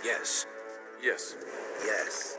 Yes. Yes. Yes.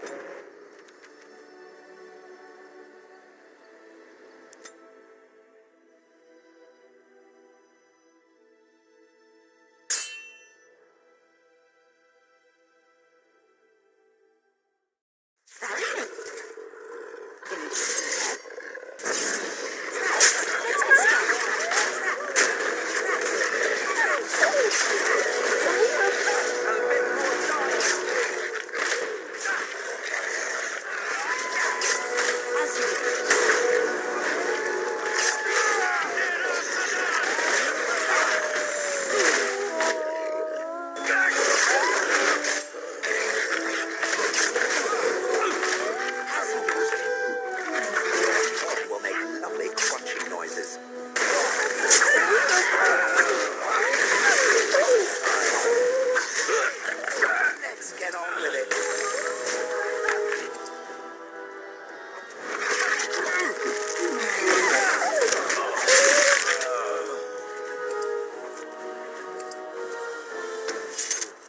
Will make lovely crunching noises. Let's get on with it.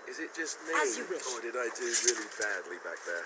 Is it just me? As you wish. Or did I do really badly back there?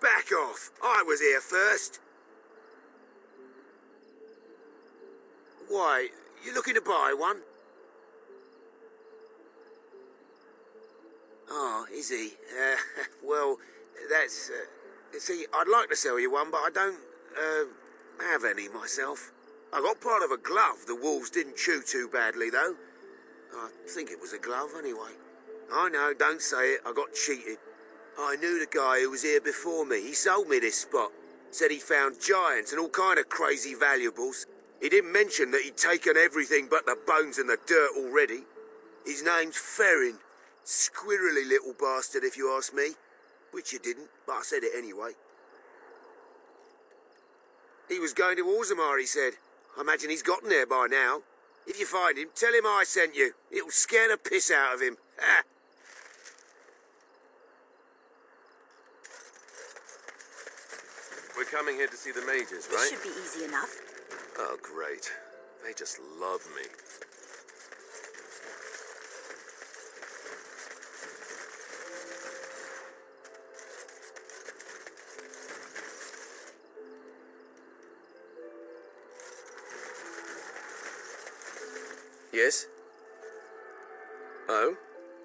Back off! I was here first. Why, you looking to buy one? Oh, is he? Well, that's... see, I'd like to sell you one, but I don't, have any myself. I got part of a glove the wolves didn't chew too badly, though. I think it was a glove, anyway. I know, don't say it, I got cheated. I knew the guy who was here before me. He sold me this spot. Said he found giants and all kind of crazy valuables. He didn't mention that he'd taken everything but the bones and the dirt already. His name's Ferrin. Squirrely little bastard, if you ask me. Which you didn't, but I said it anyway. He was going to Orzammar, he said. I imagine he's gotten there by now. If you find him, tell him I sent you. It'll scare the piss out of him. Ha! We're coming here to see the mages, This right? should be easy enough. Oh, great. They just love me. Yes? Oh?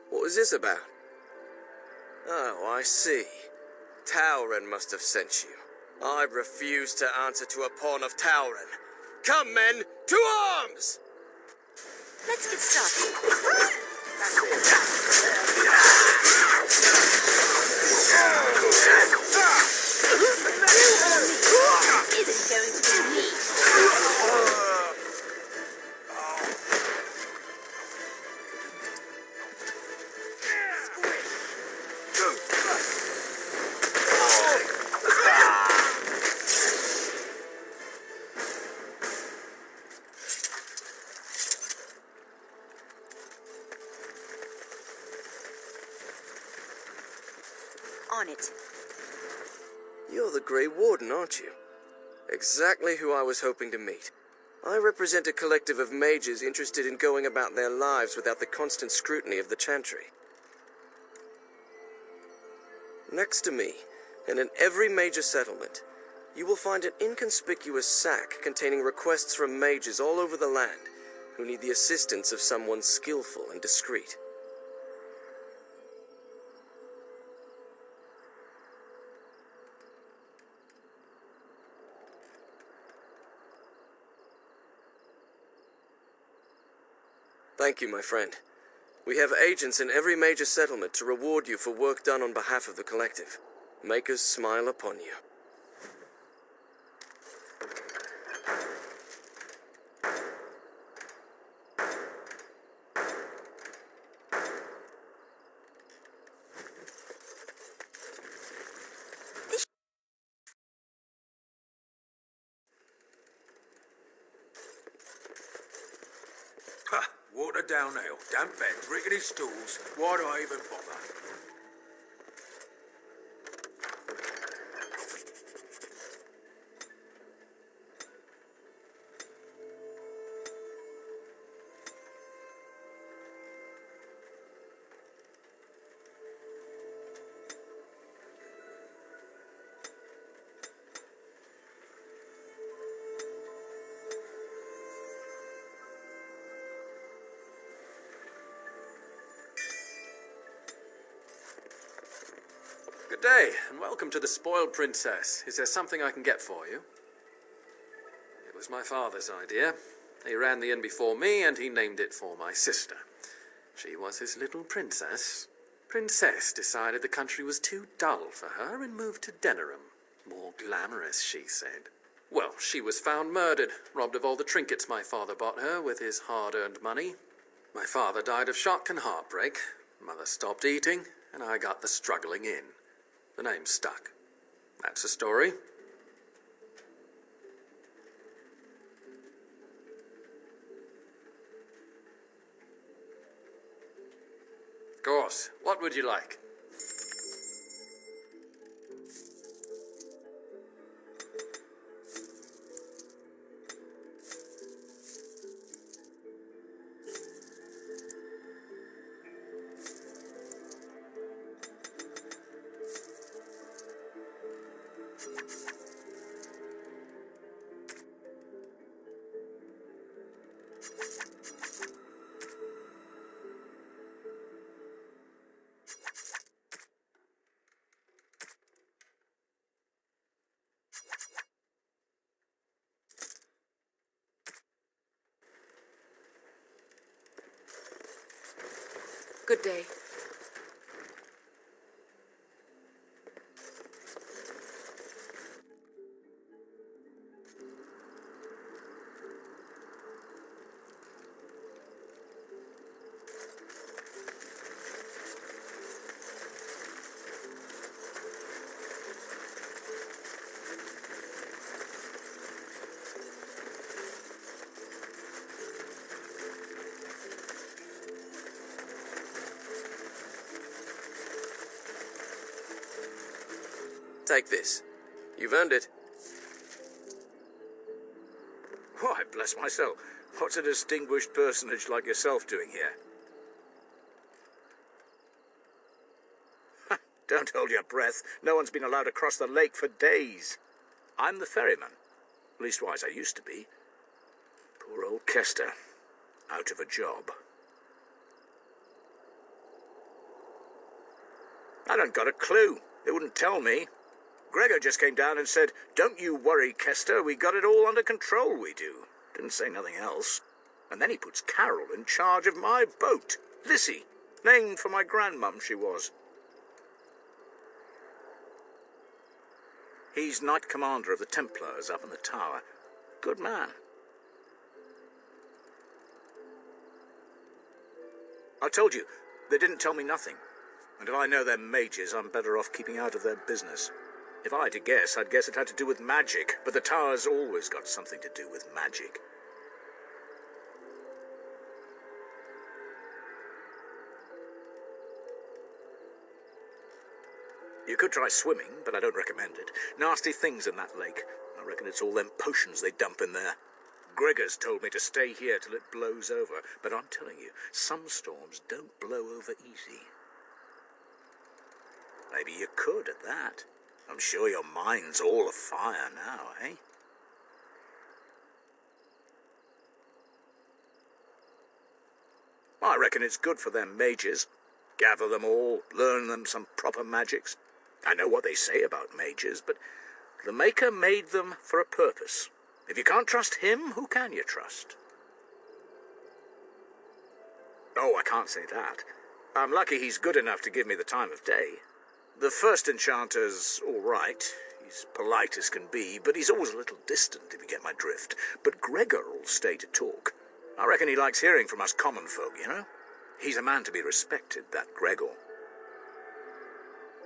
What was this about? Oh, I see. Tauren must have sent you. I refuse to answer to a pawn of Tauren. Come, men, to arms! Let's get started. Isn't going to be me. On it. You're the Grey Warden, aren't you? Exactly who I was hoping to meet. I represent a collective of mages interested in going about their lives without the constant scrutiny of the Chantry. Next to me, and in every major settlement, you will find an inconspicuous sack containing requests from mages all over the land who need the assistance of someone skillful and discreet. Thank you, my friend. We have agents in every major settlement to reward you for work done on behalf of the collective. Make us smile upon you. Ha! Water down ale, damp beds, rickety stools. Why do I even bother? Good day, and welcome to the Spoiled Princess. Is there something I can get for you? It was my father's idea. He ran the inn before me, and he named it for my sister. She was his little princess. Princess decided the country was too dull for her and moved to Denerim. More glamorous, she said. Well, she was found murdered, robbed of all the trinkets my father bought her with his hard-earned money. My father died of shock and heartbreak. Mother stopped eating, and I got the struggling inn. The name stuck. That's the story. Of course. What would you like? Good day. Take this. You've earned it. Why, bless my soul. What's a distinguished personage like yourself doing here? Don't hold your breath. No one's been allowed across the lake for days. I'm the ferryman. Leastwise, I used to be. Poor old Kester. Out of a job. I don't got a clue. They wouldn't tell me. Gregor just came down and said, "Don't you worry, Kester, we got it all under control, we do." Didn't say nothing else. And then he puts Carol in charge of my boat. Lissy, named for my grandmum she was. He's Knight Commander of the Templars up in the tower. Good man. I told you, they didn't tell me nothing. And if I know they're mages, I'm better off keeping out of their business. If I had to guess, I'd guess it had to do with magic, but the tower's always got something to do with magic. You could try swimming, but I don't recommend it. Nasty things in that lake. I reckon it's all them potions they dump in there. Gregor's told me to stay here till it blows over, but I'm telling you, some storms don't blow over easy. Maybe you could at that. I'm sure your mind's all afire now, eh? I reckon it's good for them mages. Gather them all, learn them some proper magics. I know what they say about mages, but the Maker made them for a purpose. If you can't trust him, who can you trust? Oh, I can't say that. I'm lucky he's good enough to give me the time of day. The first enchanter's all right. He's polite as can be, but he's always a little distant, if you get my drift. But Gregor'll stay to talk. I reckon he likes hearing from us common folk, you know? He's a man to be respected, that Gregor.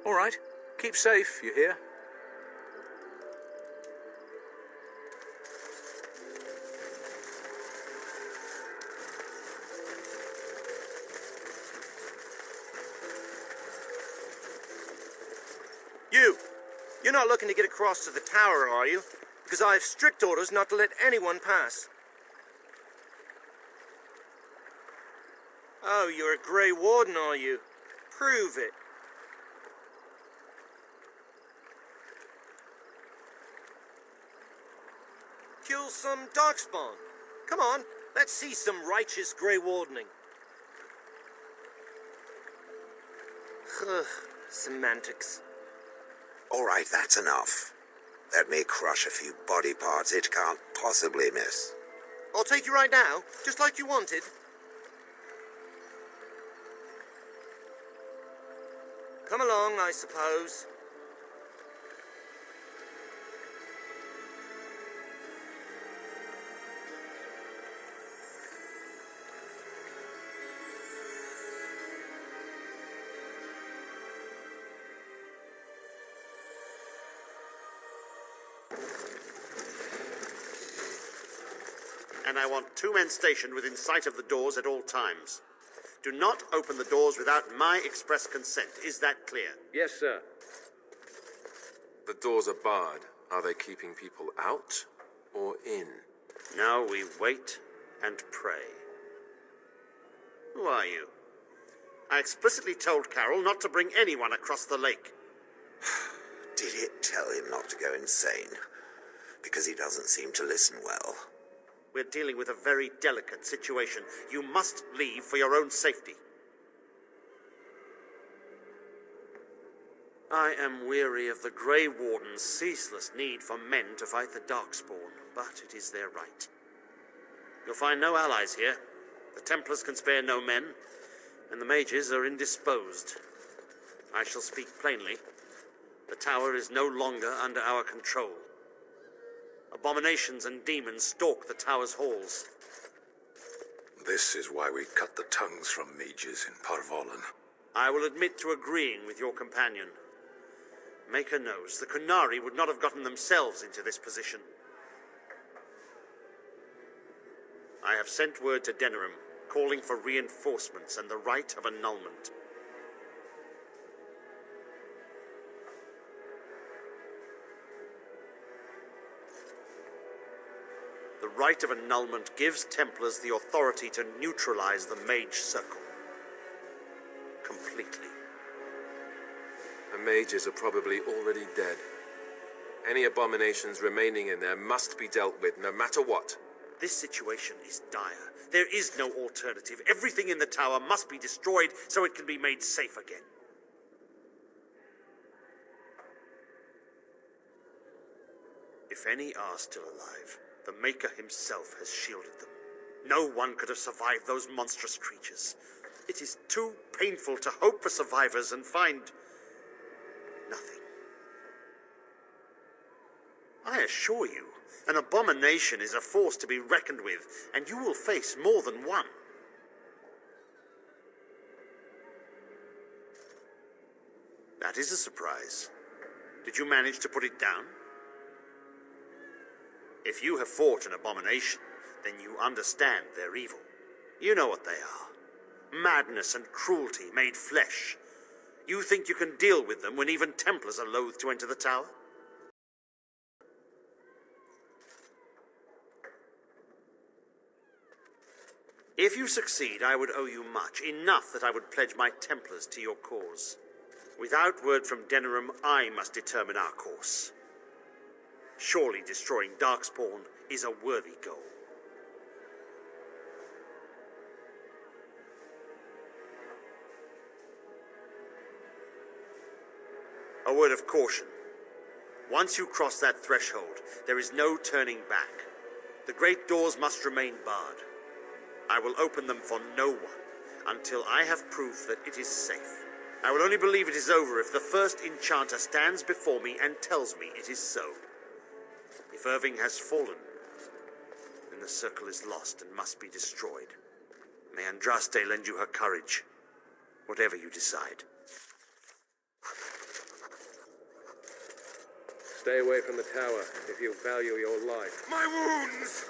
All right. Keep safe, you hear? You're not looking to get across to the tower, are you? Because I have strict orders not to let anyone pass. Oh, you're a Grey Warden, are you? Prove it. Kill some Darkspawn. Come on, let's see some righteous Grey Wardening. Ugh, semantics. All right, that's enough. Let me crush a few body parts it can't possibly miss. I'll take you right now, just like you wanted. Come along, I suppose. And I want 2 men stationed within sight of the doors at all times. Do not open the doors without my express consent. Is that clear? Yes, sir. The doors are barred. Are they keeping people out or in? Now we wait and pray. Who are you? I explicitly told Carol not to bring anyone across the lake. Did it tell him not to go insane? Because he doesn't seem to listen well. We're dealing with a very delicate situation. You must leave for your own safety. I am weary of the Grey Warden's ceaseless need for men to fight the Darkspawn, but it is their right. You'll find no allies here. The Templars can spare no men, and the mages are indisposed. I shall speak plainly. The tower is no longer under our control. Abominations and demons stalk the tower's halls. This is why we cut the tongues from mages in Parvolan. I will admit to agreeing with your companion. Maker knows the Kunari would not have gotten themselves into this position. I have sent word to Denerim, calling for reinforcements and the right of annulment. The right of annulment gives Templars the authority to neutralize the Mage Circle. Completely. The mages are probably already dead. Any abominations remaining in there must be dealt with, no matter what. This situation is dire. There is no alternative. Everything in the tower must be destroyed so it can be made safe again. If any are still alive, the Maker himself has shielded them. No one could have survived those monstrous creatures. It is too painful to hope for survivors and find nothing. I assure you, an abomination is a force to be reckoned with, and you will face more than one. That is a surprise. Did you manage to put it down? If you have fought an abomination, then you understand their evil. You know what they are. Madness and cruelty made flesh. You think you can deal with them when even Templars are loath to enter the tower? If you succeed, I would owe you much, enough that I would pledge my Templars to your cause. Without word from Denerim, I must determine our course. Surely destroying Darkspawn is a worthy goal. A word of caution. Once you cross that threshold, there is no turning back. The great doors must remain barred. I will open them for no one until I have proof that it is safe. I will only believe it is over if the first enchanter stands before me and tells me it is so. If Irving has fallen, then the circle is lost and must be destroyed. May Andraste lend you her courage, whatever you decide. Stay away from the tower if you value your life. My wounds!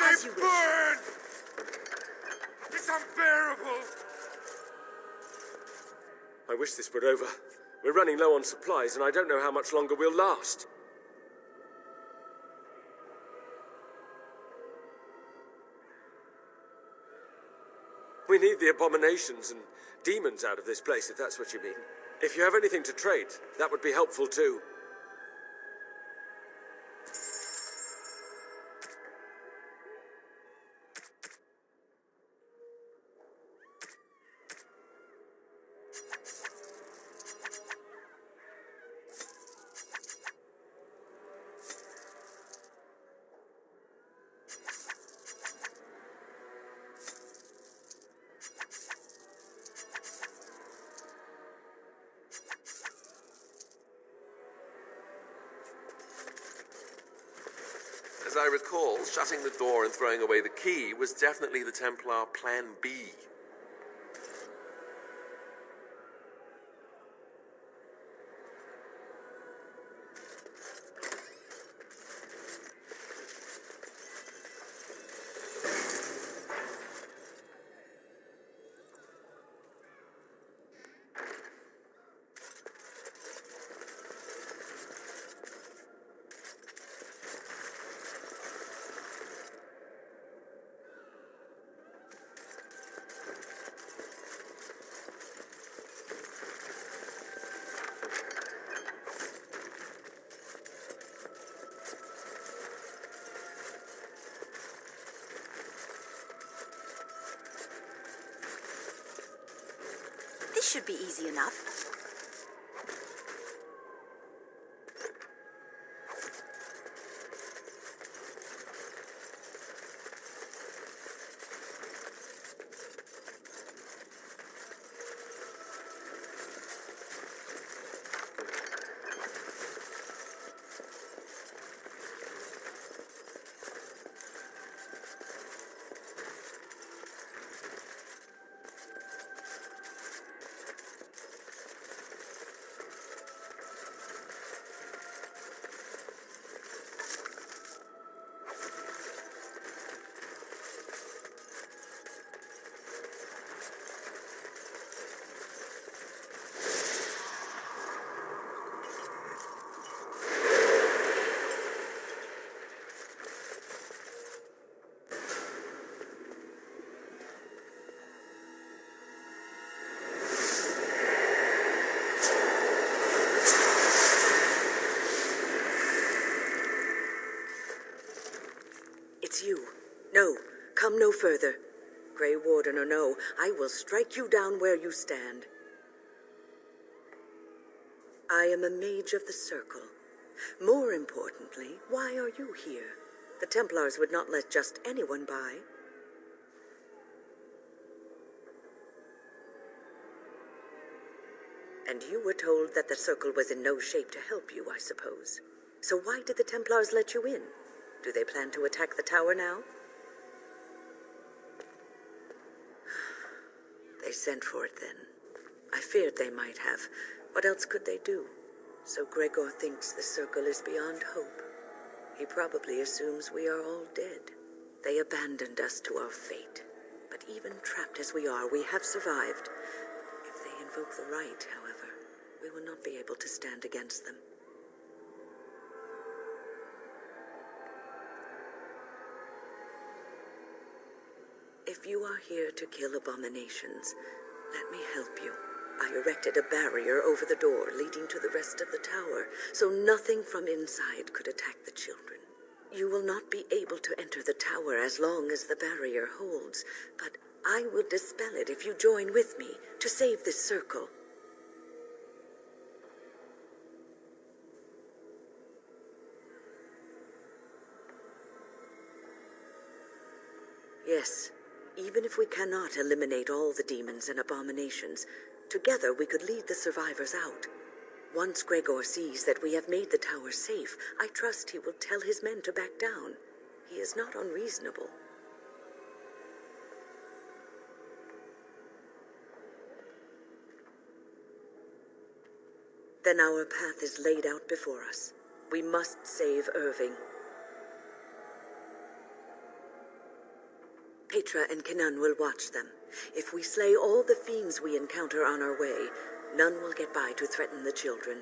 As you wish. Burn! It's unbearable! I wish this were over. We're running low on supplies, and I don't know how much longer we'll last. We need the abominations and demons out of this place, if that's what you mean. If you have anything to trade, that would be helpful too. As I recall, shutting the door and throwing away the key was definitely the Templar Plan B. This should be easy enough. It's you. No, come no further. Grey Warden or no, I will strike you down where you stand. I am a mage of the Circle. More importantly, why are you here? The Templars would not let just anyone by. And you were told that the Circle was in no shape to help you, I suppose. So why did the Templars let you in? Do they plan to attack the tower now? They sent for it then. I feared they might have. What else could they do? So Gregor thinks the Circle is beyond hope. He probably assumes we are all dead. They abandoned us to our fate. But even trapped as we are, we have survived. If they invoke the right, however, we will not be able to stand against them. If If you are here to kill abominations, let me help you. I erected a barrier over the door leading to the rest of the tower, so nothing from inside could attack the children. You will not be able to enter the tower as long as the barrier holds, but I will dispel it if you join with me to save this circle. Yes, even if we cannot eliminate all the demons and abominations, together we could lead the survivors out. Once Gregor sees that we have made the tower safe, I trust he will tell his men to back down. He is not unreasonable. Then our path is laid out before us. We must save Irving. Petra and Kenan will watch them. If we slay all the fiends we encounter on our way, none will get by to threaten the children.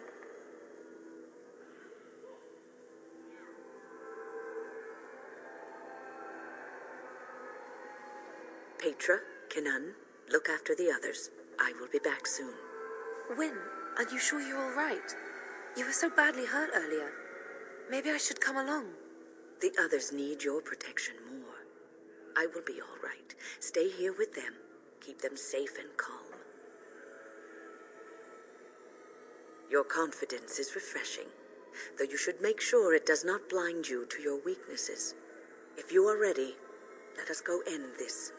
Petra, Kenan, look after the others. I will be back soon. Wynne, are you sure you're all right? You were so badly hurt earlier. Maybe I should come along. The others need your protection more. I will be all right. Stay here with them. Keep them safe and calm. Your confidence is refreshing, though you should make sure it does not blind you to your weaknesses. If you are ready, let us go end this.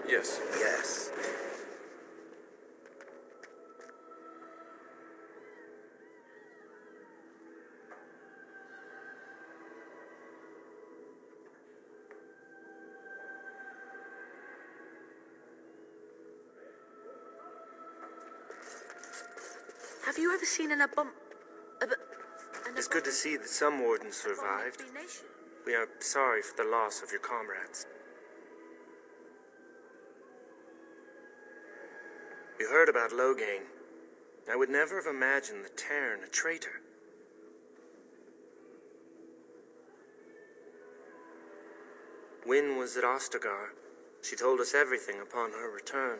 Yes. Yes. Have you ever seen It's good to see that some wardens survived. We are sorry for the loss of your comrades. We heard about Loghain. I would never have imagined the Terran a traitor. Wynne was at Ostagar. She told us everything upon her return.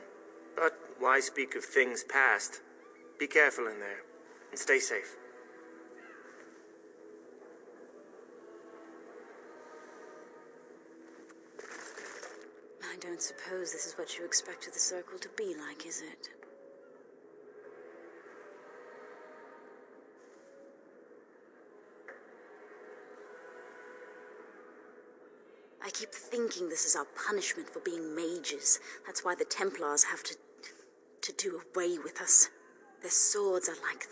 But why speak of things past? Be careful in there, and stay safe. I don't suppose this is what you expected the circle to be like, is it? I keep thinking this is our punishment for being mages. That's why the Templars have to do away with us. Their swords are like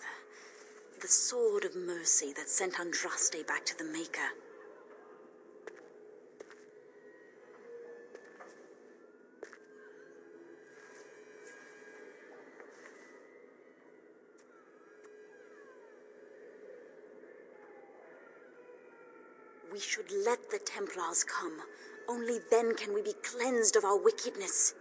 the sword of mercy that sent Andraste back to the Maker. We should let the Templars come. Only then can we be cleansed of our wickedness.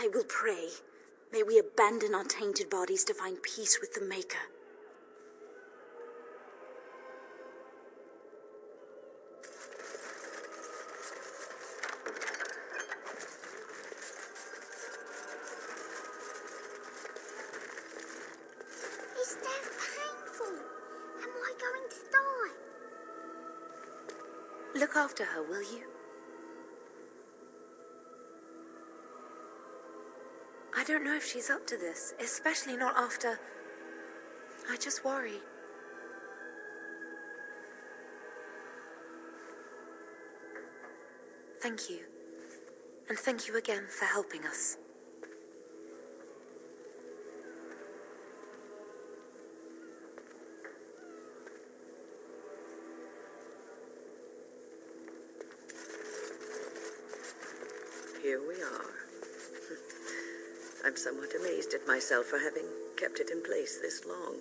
I will pray. May we abandon our tainted bodies to find peace with the Maker. Is death painful? Am I going to die? Look after her, will you? I don't know if she's up to this, especially not after... I just worry. Thank you. And thank you again for helping us. Here we are. I'm somewhat amazed at myself for having kept it in place this long.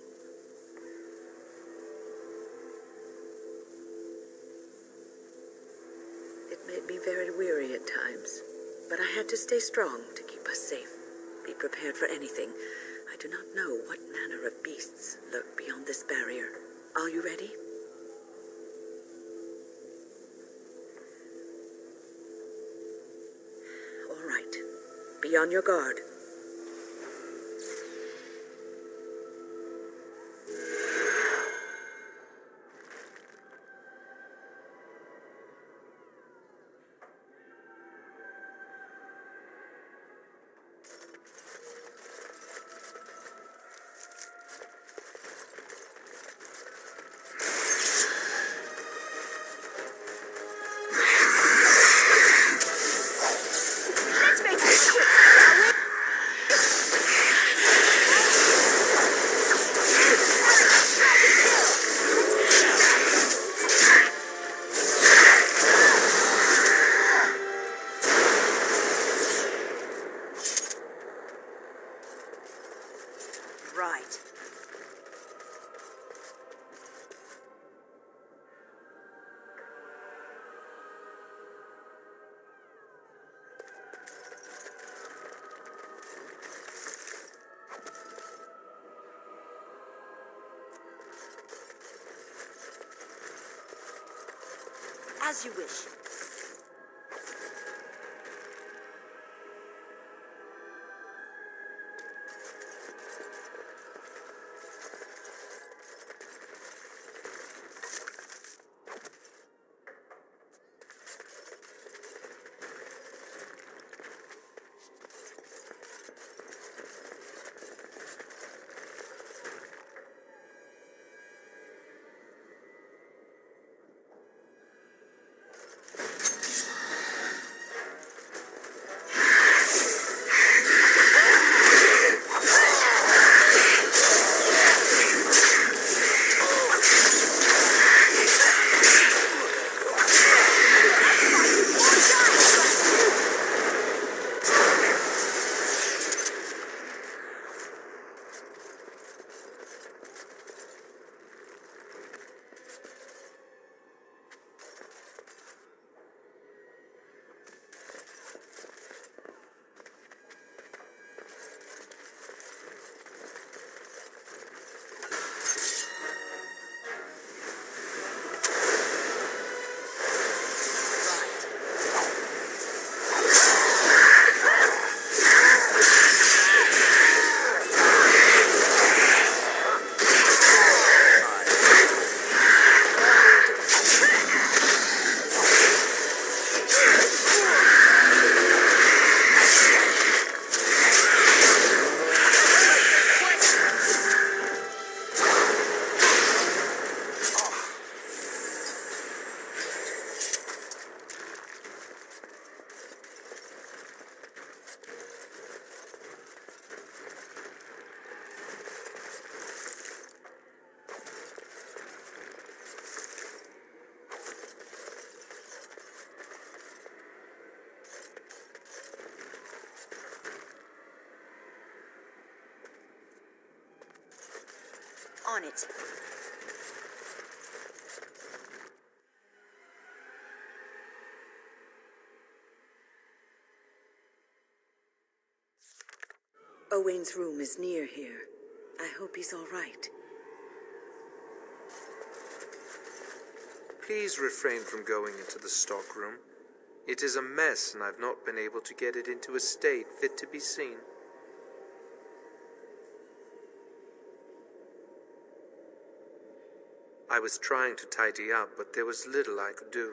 It made me very weary at times, but I had to stay strong to keep us safe. Be prepared for anything. I do not know what manner of beasts lurk beyond this barrier. Are you ready? All right. Be on your guard. Right. As you wish. On it. Owain's room is near here. I hope he's all right. Please refrain from going into the stockroom. It is a mess, and I've not been able to get it into a state fit to be seen. I was trying to tidy up, but there was little I could do.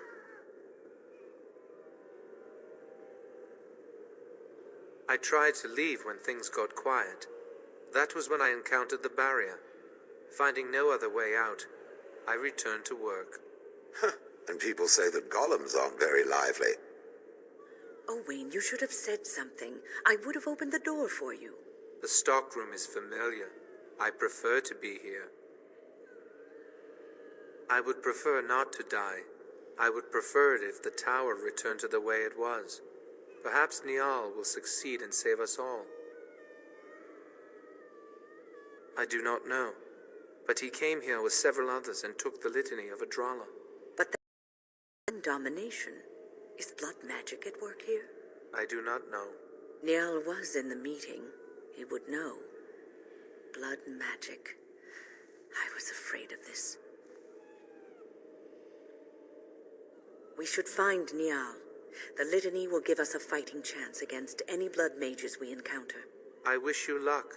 I tried to leave when things got quiet. That was when I encountered the barrier. Finding no other way out, I returned to work. And people say that golems aren't very lively. Owain, you should have said something. I would have opened the door for you. The stockroom is familiar. I prefer to be here. I would prefer not to die. I would prefer it if the tower returned to the way it was. Perhaps Niall will succeed and save us all. I do not know, but he came here with several others and took the litany of Adralla. But that domination. Is blood magic at work here? I do not know. Niall was in the meeting. He would know. Blood magic. I was afraid of this. We should find Niall. The litany will give us a fighting chance against any blood mages we encounter. I wish you luck.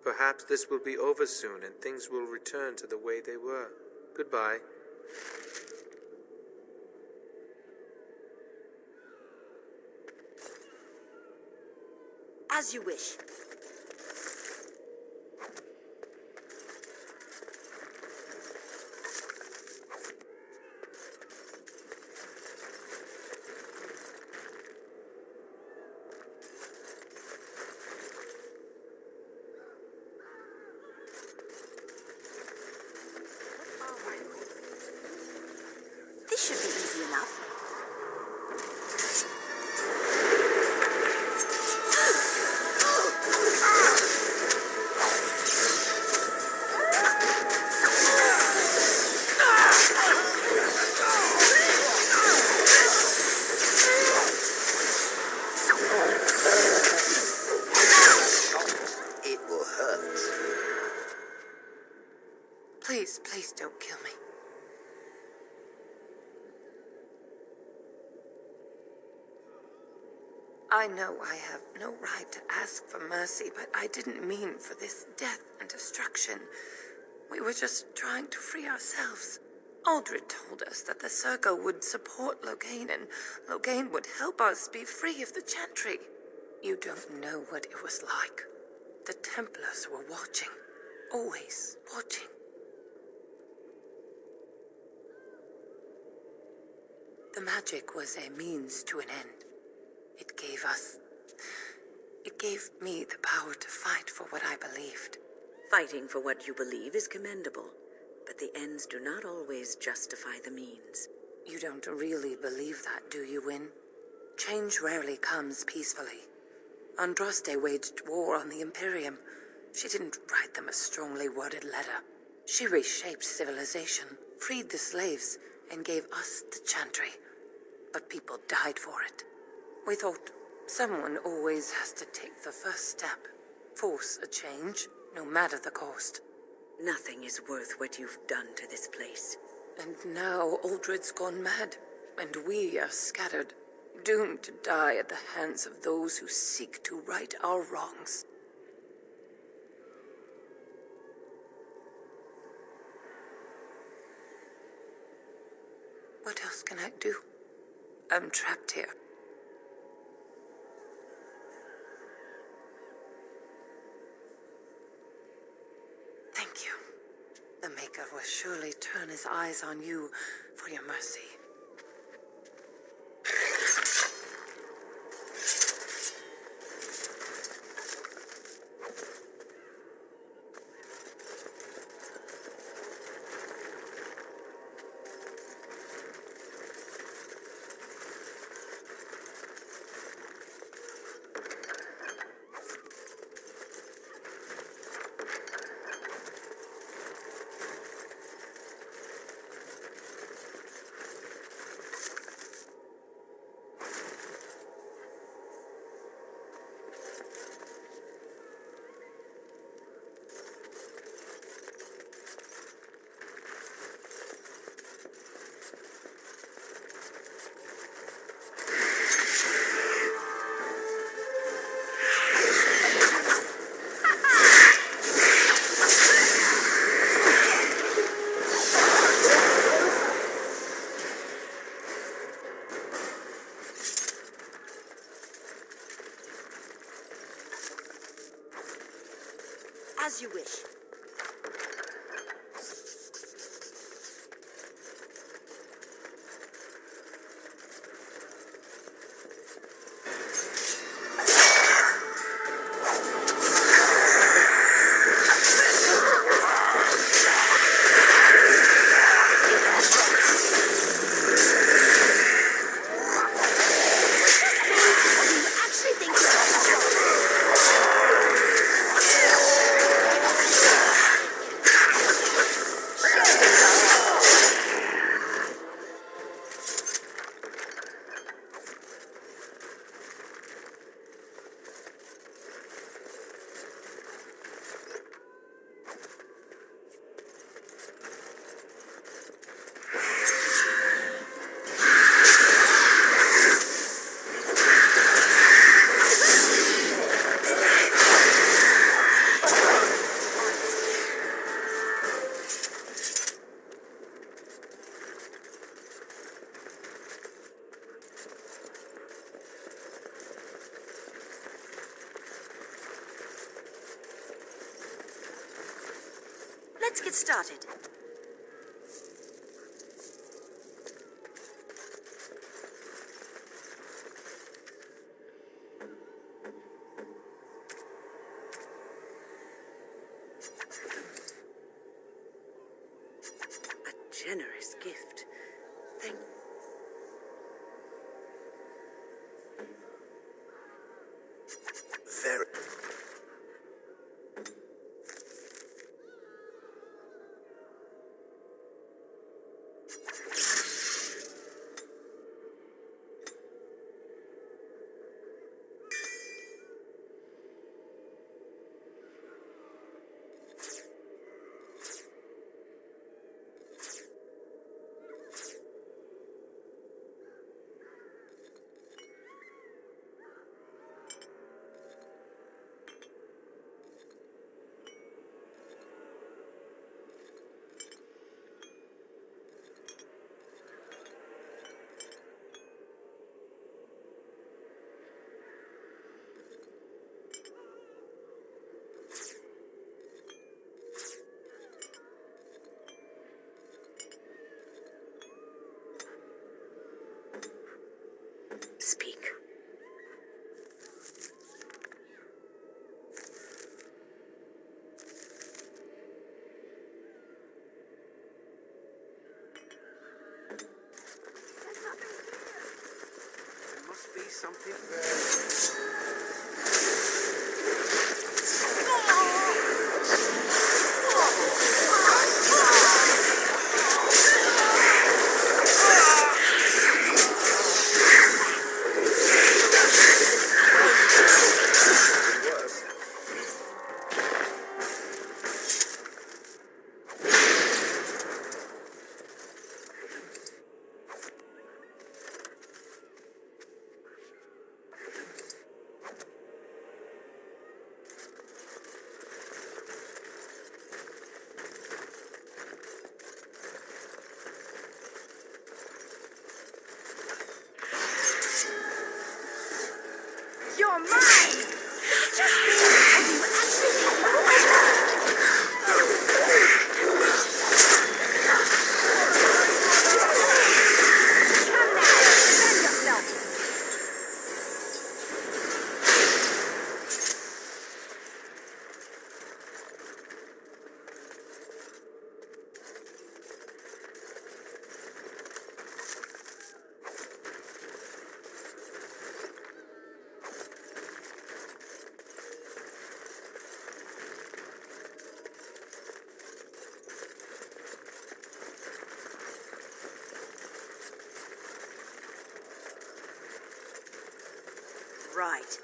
Perhaps this will be over soon and things will return to the way they were. Goodbye. As you wish. This should be easy enough. It will hurt. Please, please don't kill me. I know I have no right to ask for mercy, but I didn't mean for this death and destruction. We were just trying to free ourselves. Aldred told us that the Circle would support Loghain, and Loghain would help us be free of the Chantry. You don't know what it was like. The Templars were watching. Always watching. The magic was a means to an end. It gave me the power to fight for what I believed. Fighting for what you believe is commendable, but the ends do not always justify the means. You don't really believe that, do you, Wynne? Change rarely comes peacefully. Andraste waged war on the Imperium. She didn't write them a strongly worded letter. She reshaped civilization, freed the slaves, and gave us the Chantry. But people died for it. We thought someone always has to take the first step, force a change, no matter the cost. Nothing is worth what you've done to this place. And now Aldred's gone mad, and we are scattered, doomed to die at the hands of those who seek to right our wrongs. What else can I do? I'm trapped here. Thank you. The Maker will surely turn his eyes on you for your mercy. As you wish. Actually think Let's get started. A generous gift. Thank... Very. Speak. There must be something there. You're mine! Right.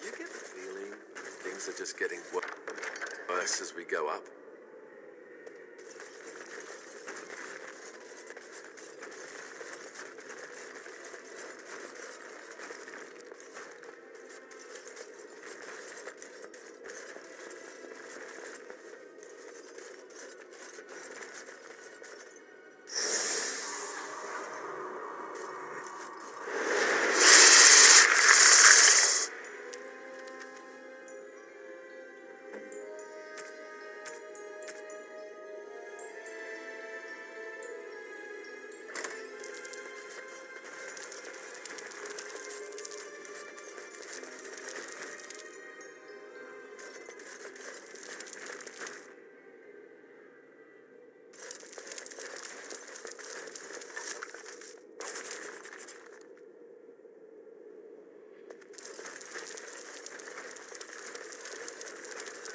You get the feeling things are just getting worse as we go up?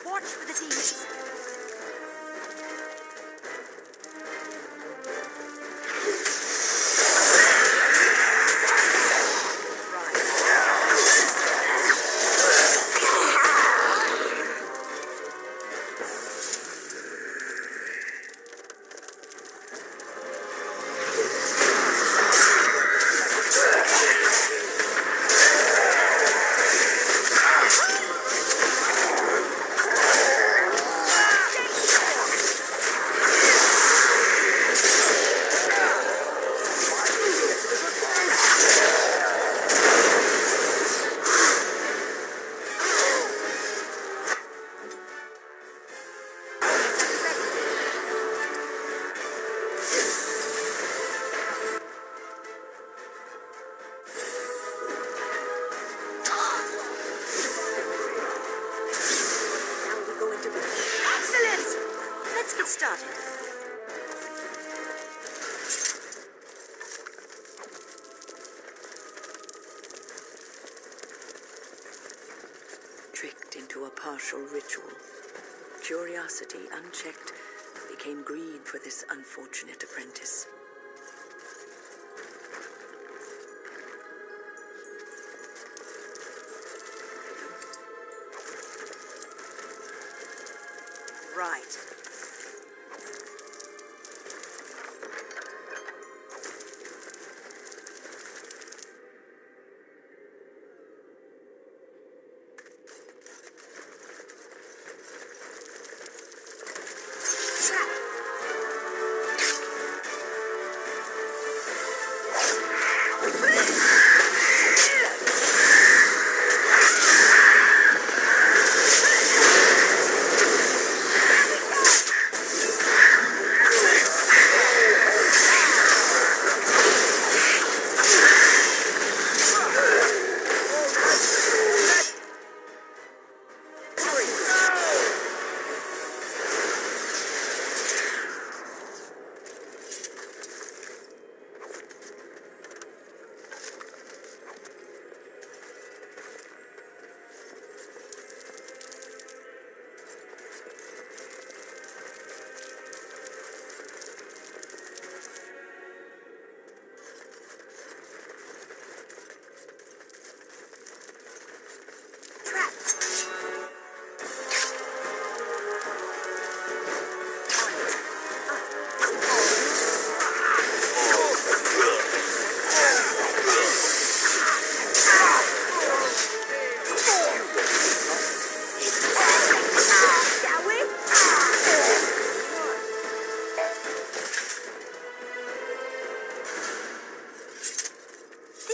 Watch for the demons. Tricked into a partial ritual. Curiosity unchecked became greed for this unfortunate apprentice. Right.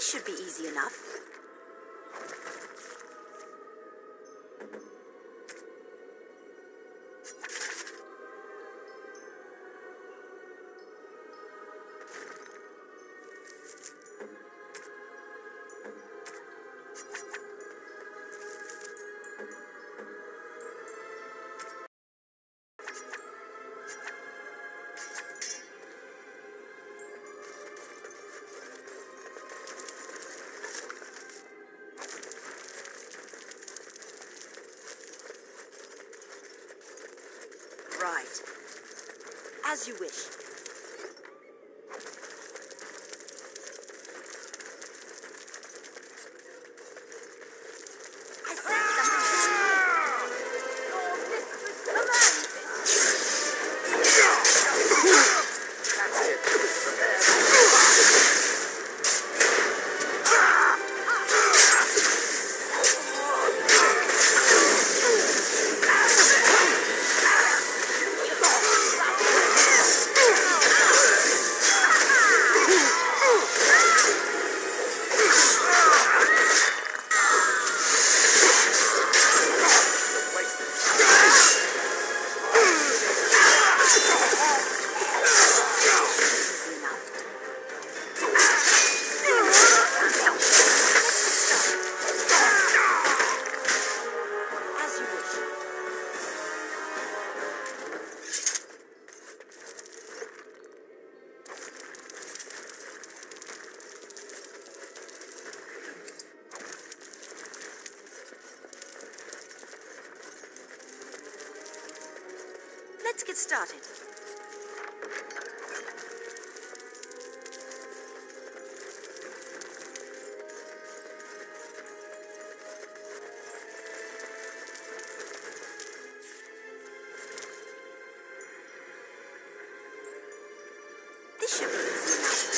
Should be easy enough. Right. As you wish. I said something. get started. This should be easy enough.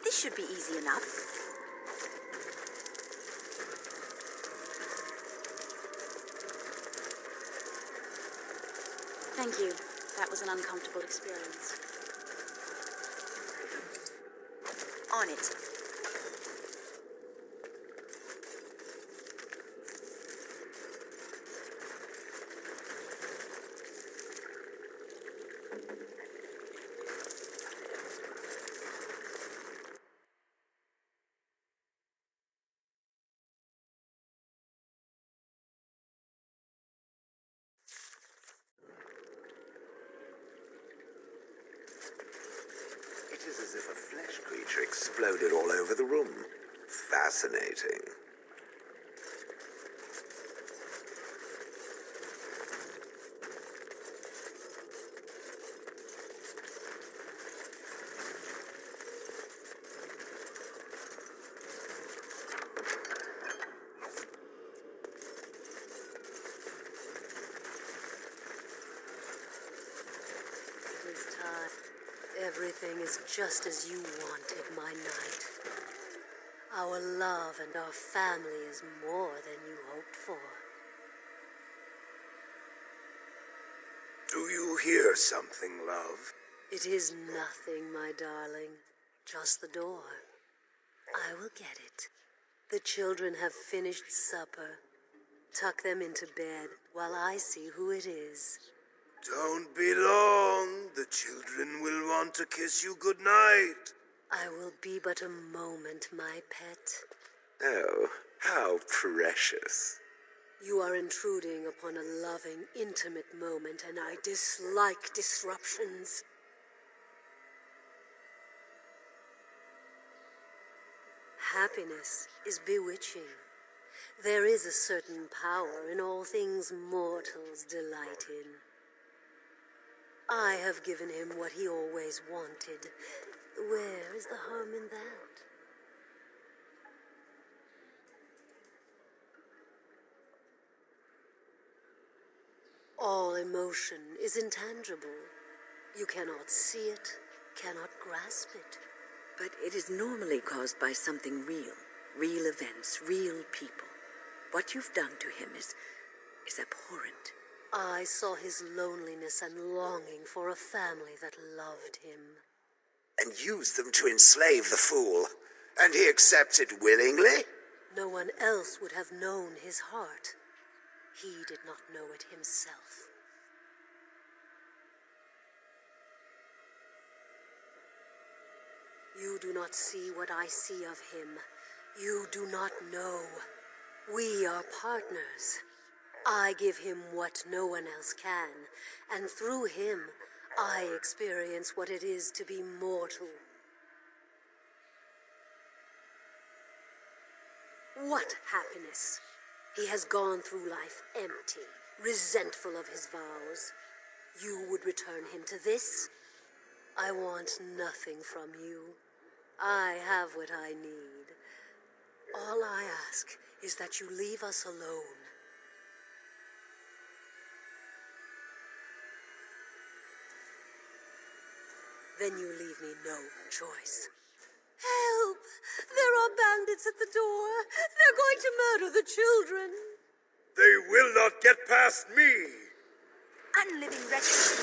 This should be easy enough. Thank you. That was an uncomfortable experience. On it. It is as if a flesh creature exploded all over the room. Fascinating. This time, everything is just as you wanted, my knight. Our love and our family is more than you hoped for. Do you hear something, love? It is nothing, my darling. Just the door. I will get it. The children have finished supper. Tuck them into bed while I see who it is. Don't be long. The children will want to kiss you goodnight. I will be but a moment, my pet. Oh, how precious. You are intruding upon a loving, intimate moment, and I dislike disruptions. Happiness is bewitching. There is a certain power in all things mortals delight in. I have given him what he always wanted. Where is the harm in that? All emotion is intangible. You cannot see it, cannot grasp it. But it is normally caused by something real. Real events, real people. What you've done to him is abhorrent. I saw his loneliness and longing for a family that loved him. And used them to enslave the fool. And he accepted willingly? No one else would have known his heart. He did not know it himself. You do not see what I see of him. You do not know. We are partners. I give him what no one else can, and through him, I experience what it is to be mortal. What happiness! He has gone through life empty, resentful of his vows. You would return him to this? I want nothing from you. I have what I need. All I ask is that you leave us alone. Then you leave me no choice. Help! There are bandits at the door. They're going to murder the children. They will not get past me! Unliving wretches.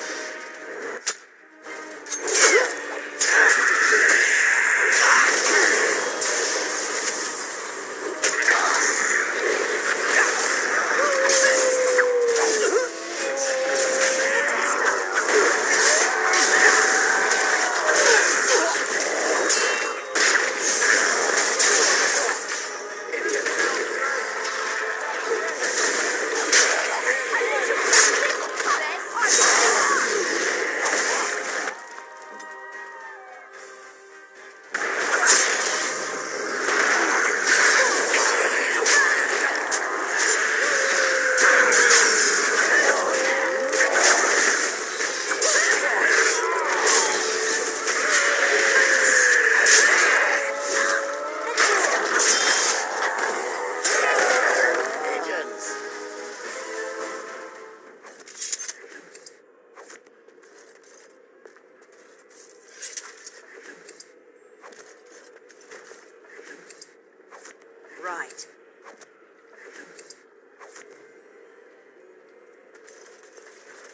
Right.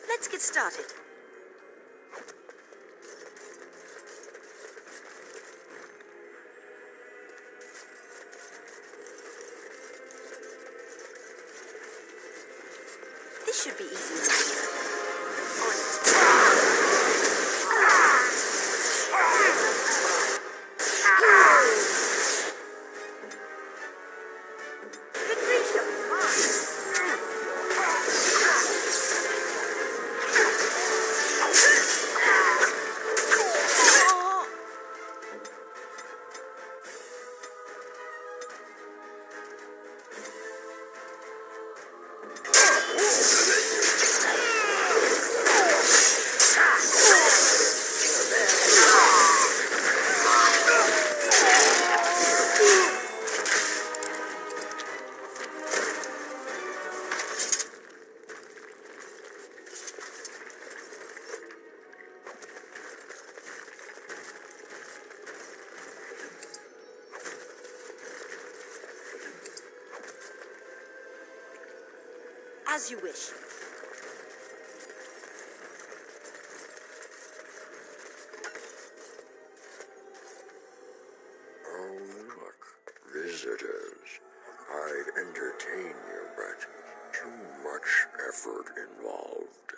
Let's get started. This should be easy enough. As you wish. Oh, look, visitors. I'd entertain you, but too much effort involved.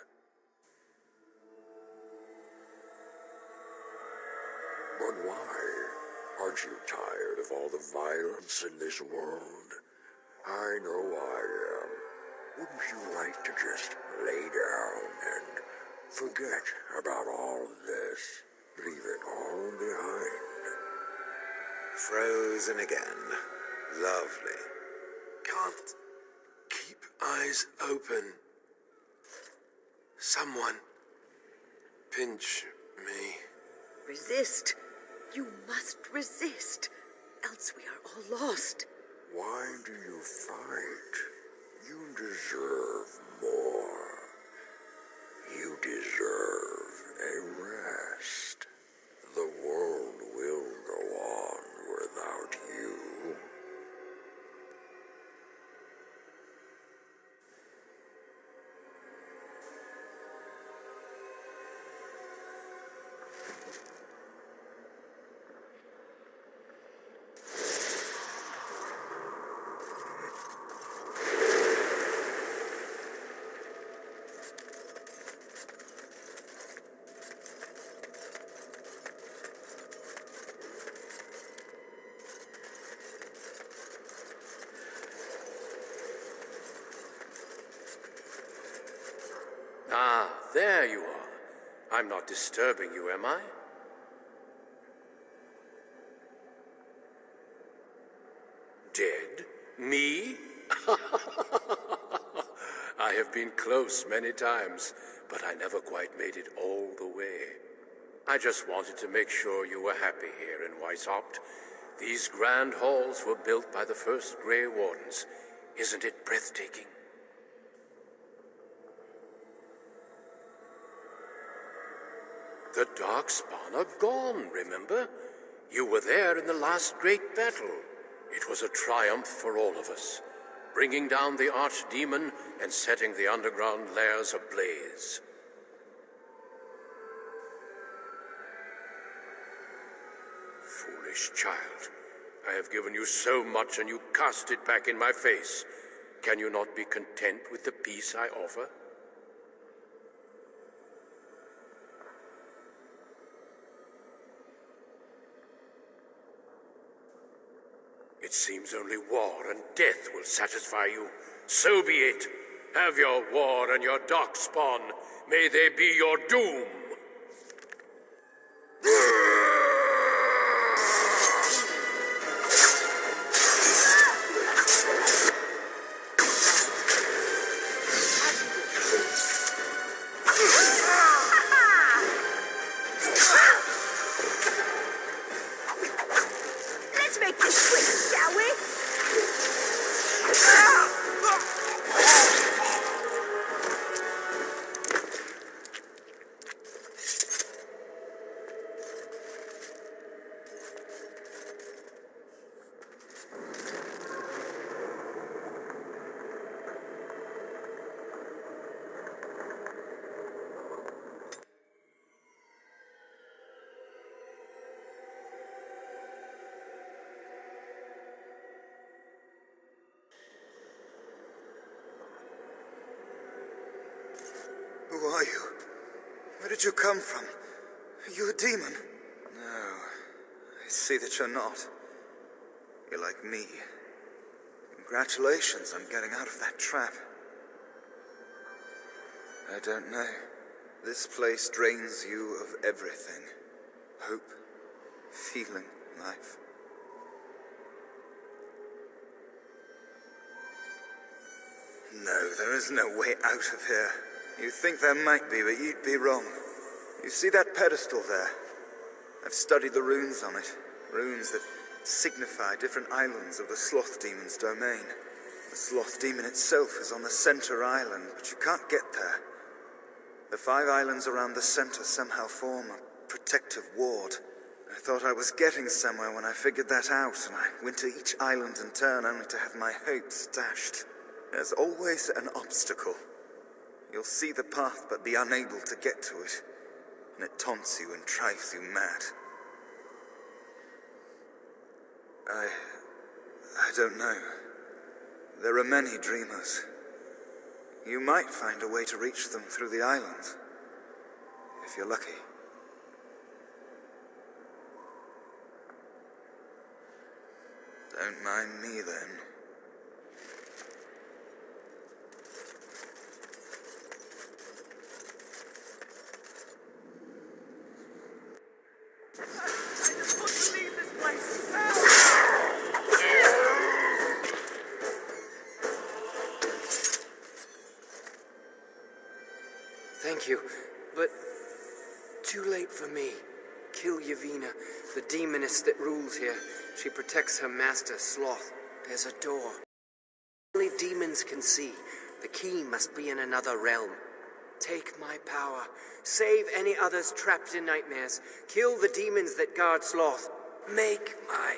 But why? Aren't you tired of all the violence in this world? I know I am. Wouldn't you like to just lay down and forget about all this? Leave it all behind. Frozen again. Lovely. Can't keep eyes open. Someone pinch me. Resist. You must resist. Else we are all lost. Why do you fight? You deserve more. You deserve a rest. The world will go on without you. Ah, there you are. I'm not disturbing you, am I? Dead? Me? I have been close many times, but I never quite made it all the way. I just wanted to make sure you were happy here in Weishaupt. These grand halls were built by the first Grey Wardens. Isn't it breathtaking? The Darkspawn are gone, remember? You were there in the last great battle. It was a triumph for all of us, bringing down the archdemon and setting the underground lairs ablaze. Foolish child, I have given you so much and you cast it back in my face. Can you not be content with the peace I offer? It seems only war and death will satisfy you. So be it. Have your war and your darkspawn. May they be your doom. Let's make this quick, shall we? Who are you? Where did you come from? Are you a demon? No, I see that you're not. You're like me. Congratulations on getting out of that trap. I don't know. This place drains you of everything. Hope, feeling, life. No, there is no way out of here. You think there might be, but you'd be wrong. You see that pedestal there? I've studied the runes on it. Runes that signify different islands of the Sloth Demon's domain. The Sloth Demon itself is on the center island, but you can't get there. The 5 islands around the center somehow form a protective ward. I thought I was getting somewhere when I figured that out, and I went to each island in turn only to have my hopes dashed. There's always an obstacle. You'll see the path but be unable to get to it, and it taunts you and drives you mad. I don't know. There are many dreamers. You might find a way to reach them through the islands, if you're lucky. Don't mind me then. Thank you, but too late for me. Kill Yavina, the demoness that rules here. She protects her master, Sloth. There's a door. Only demons can see. The key must be in another realm. Take my power. Save any others trapped in nightmares. Kill the demons that guard Sloth. Make my...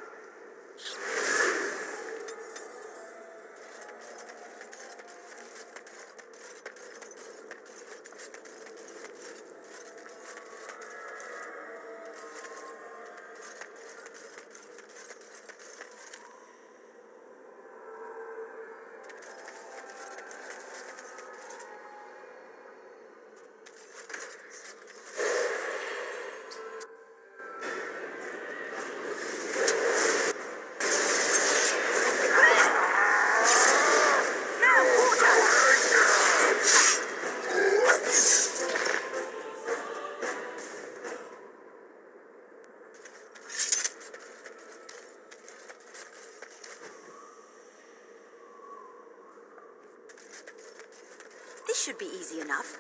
This should be easy enough.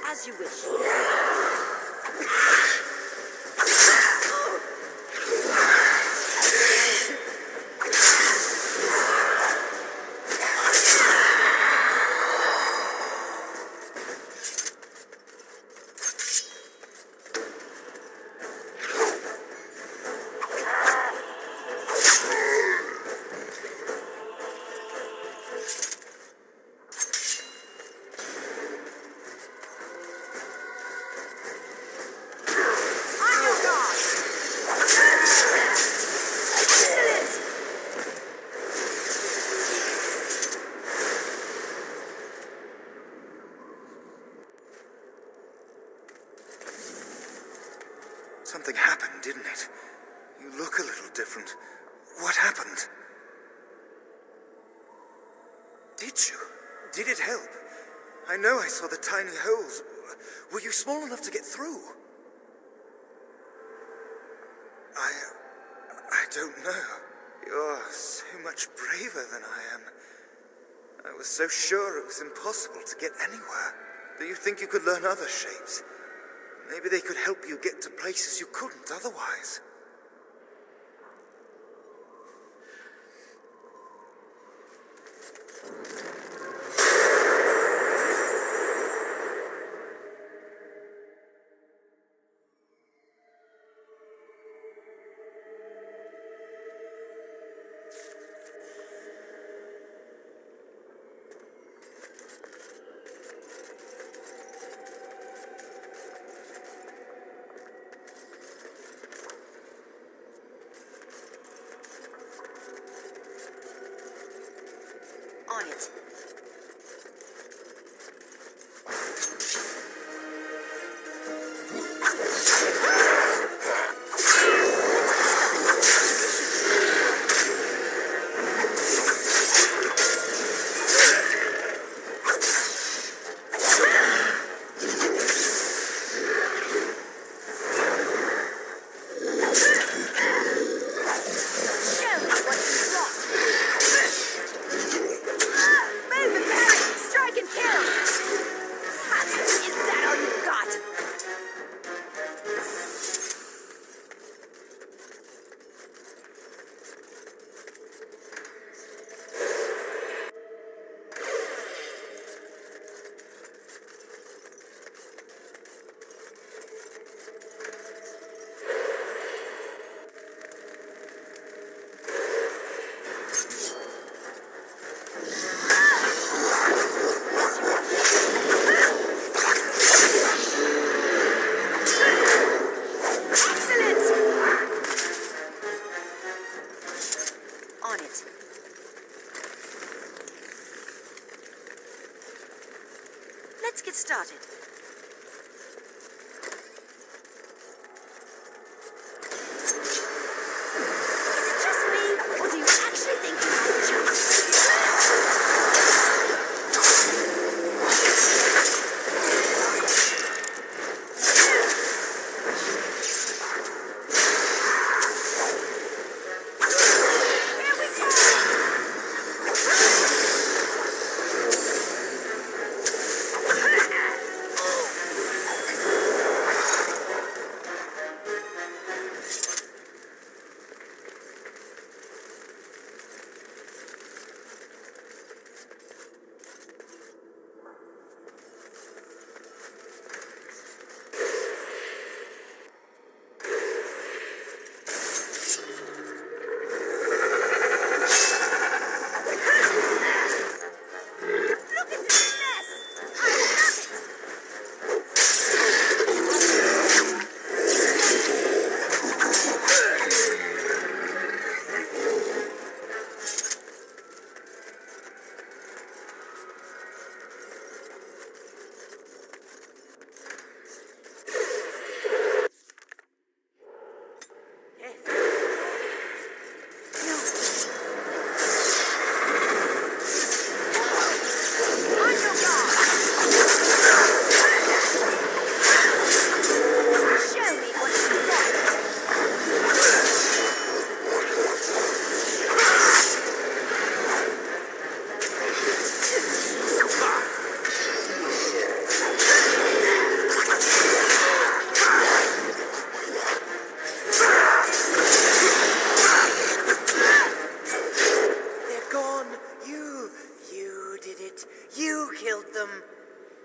As you wish. Something happened, didn't it? You look a little different. What happened? Did you? Did it help? I know I saw the tiny holes. Were you small enough to get through? I don't know. You're so much braver than I am. I was so sure it was impossible to get anywhere. Do you think you could learn other shapes? Maybe they could help you get to places you couldn't otherwise. On it. Let's get started. Is it just me, or do you actually think you have a chance?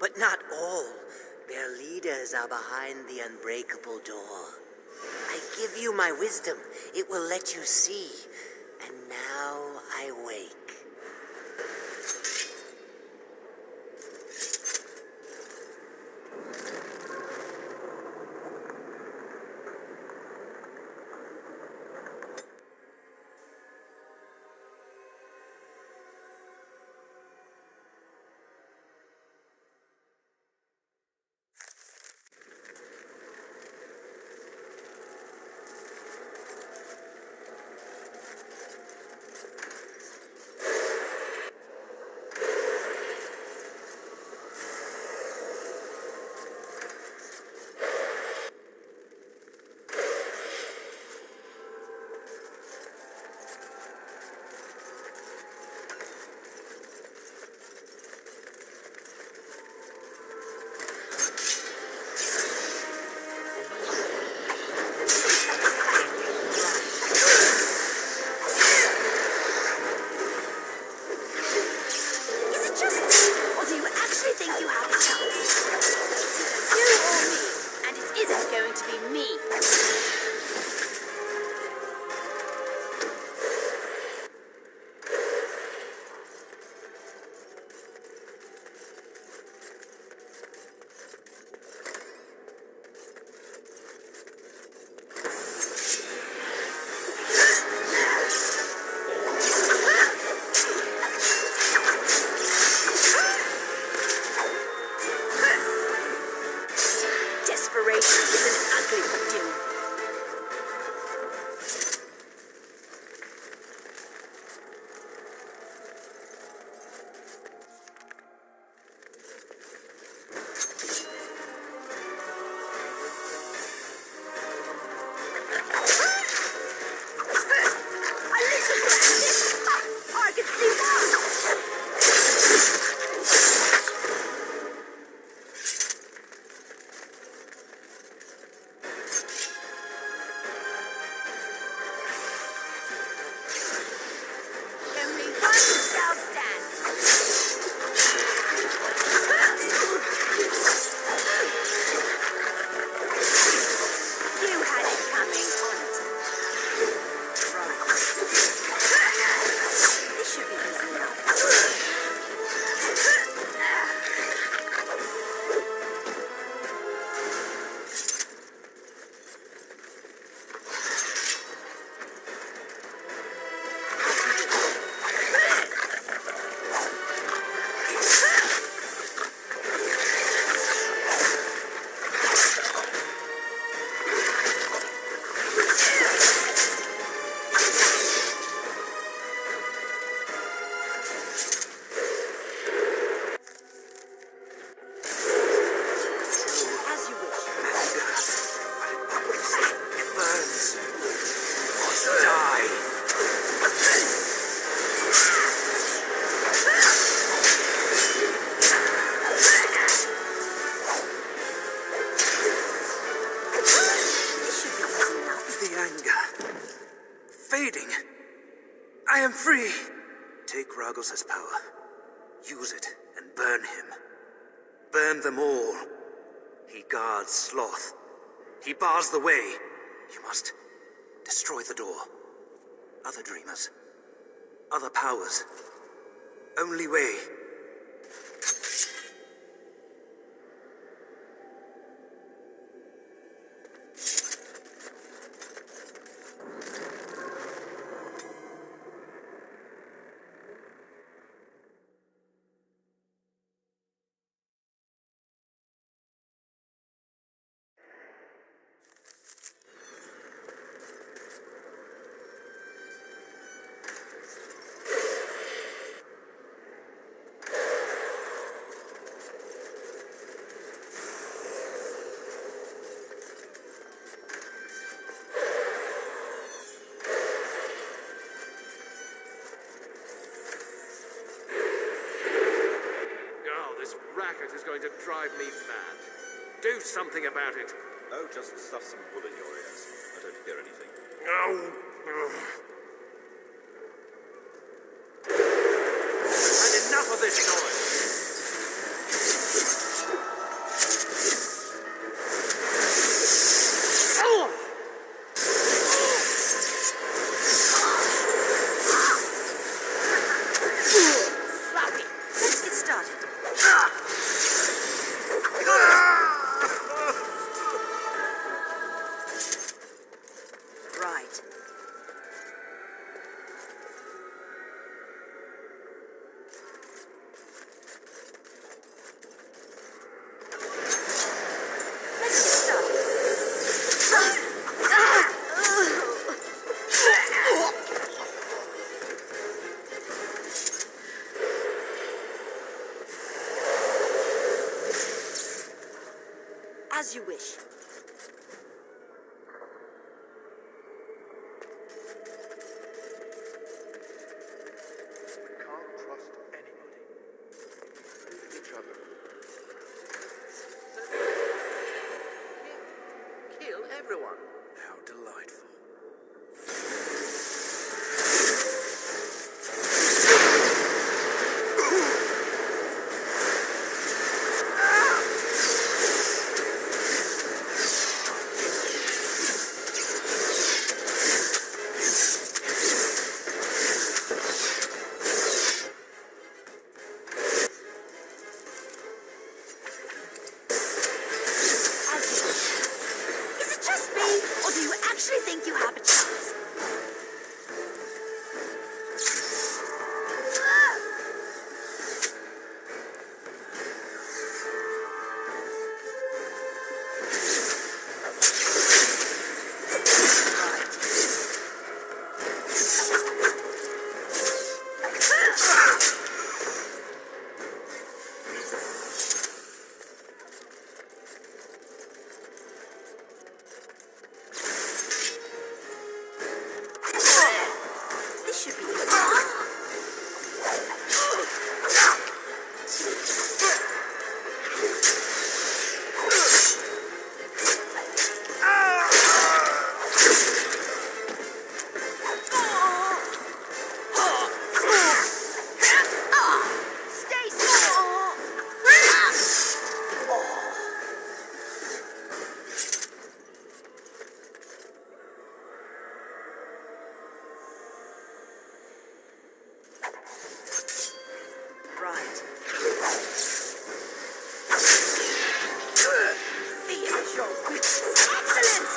But not all. Their leaders are behind the unbreakable door. I give you my wisdom. It will let you see. And now I wake. Argos's power. Use it and burn him. Burn them all. He guards Sloth. He bars the way. You must destroy the door. Other dreamers. Other powers. Only way. This racket is going to drive me mad. Do something about it. Oh, just stuff some wool in your ears. I don't hear anything. Oh. And enough of this noise. Sloppy. Let's get started. Right. Let's get started. As you wish. Can't trust anybody. Each other. Kill everyone. How delightful. Is it just me, or do you actually think you have a chance? This should be Stay still. Right. Feel your wits. Excellent!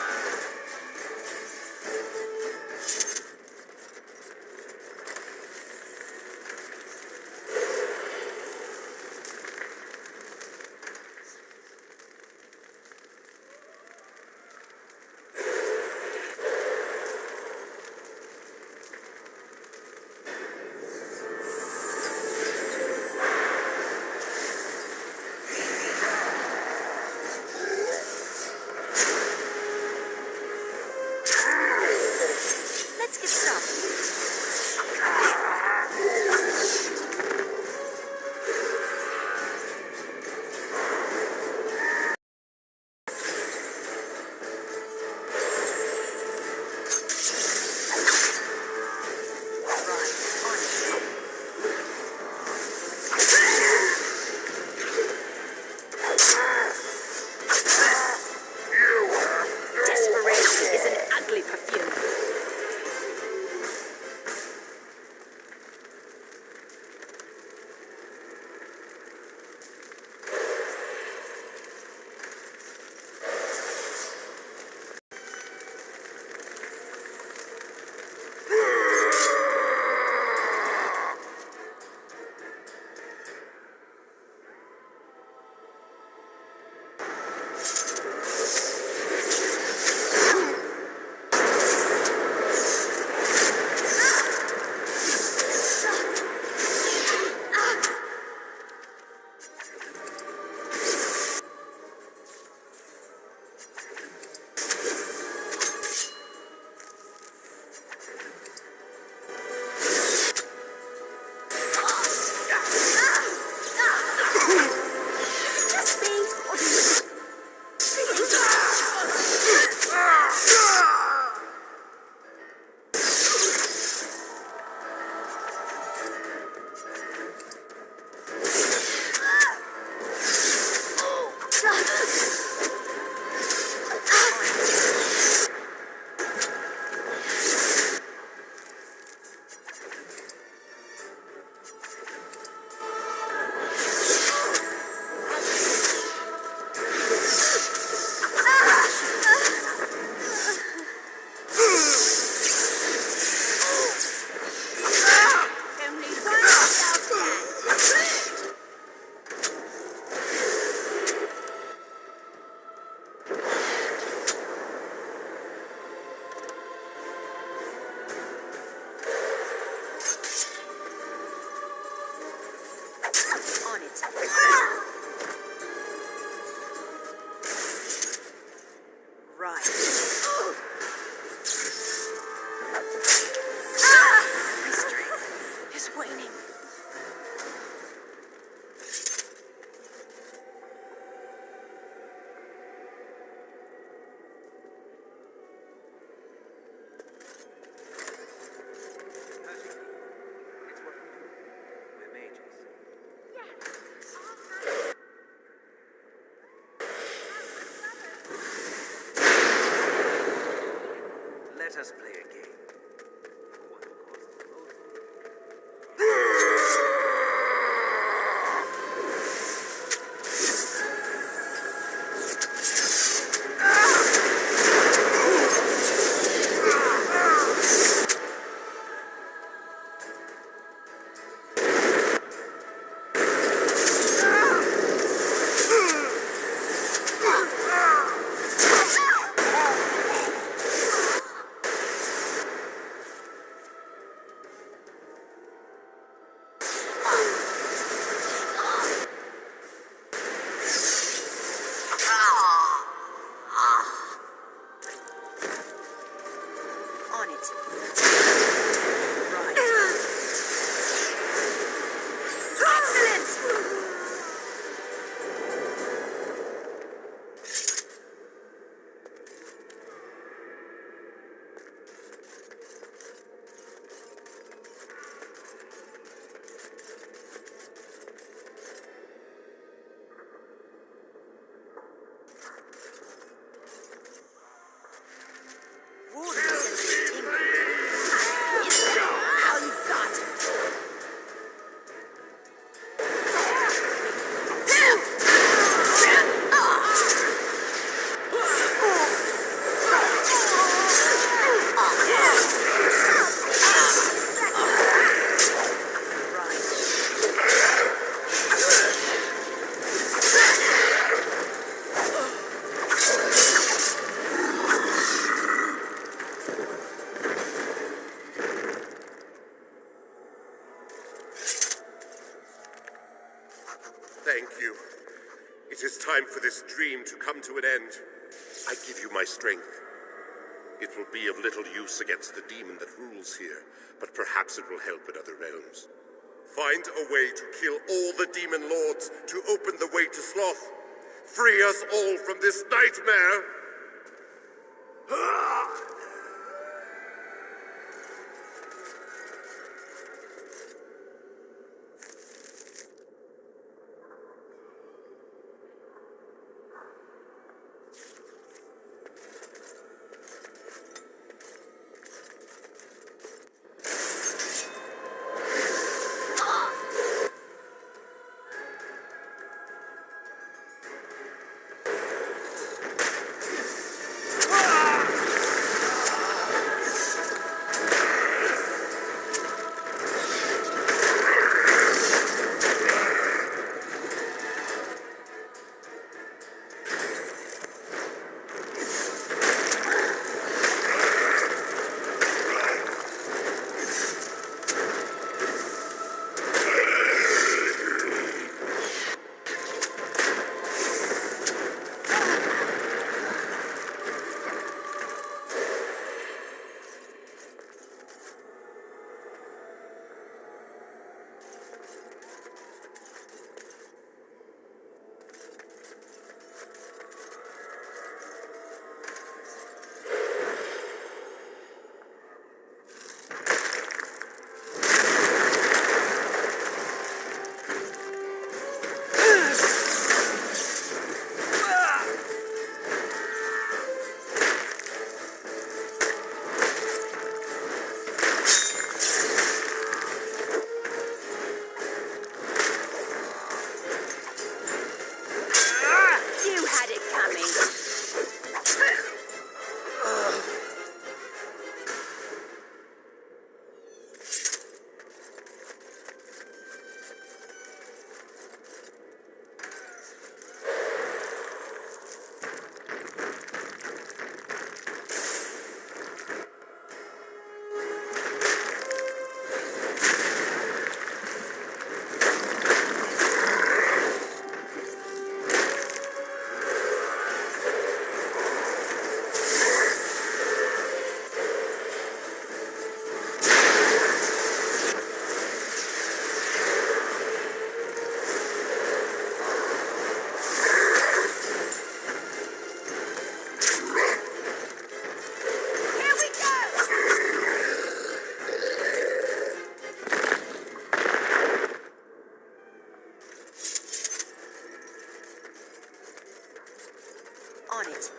Right. My strength is waning. Let us play a game. On it. Excellent! Warden senses tingling. Now you've got it. Thank you. It is time for this dream to come to an end. I give you my strength. It will be of little use against the demon that rules here, but perhaps it will help in other realms. Find a way to kill all the demon lords to open the way to Sloth. Free us all from this nightmare! on it.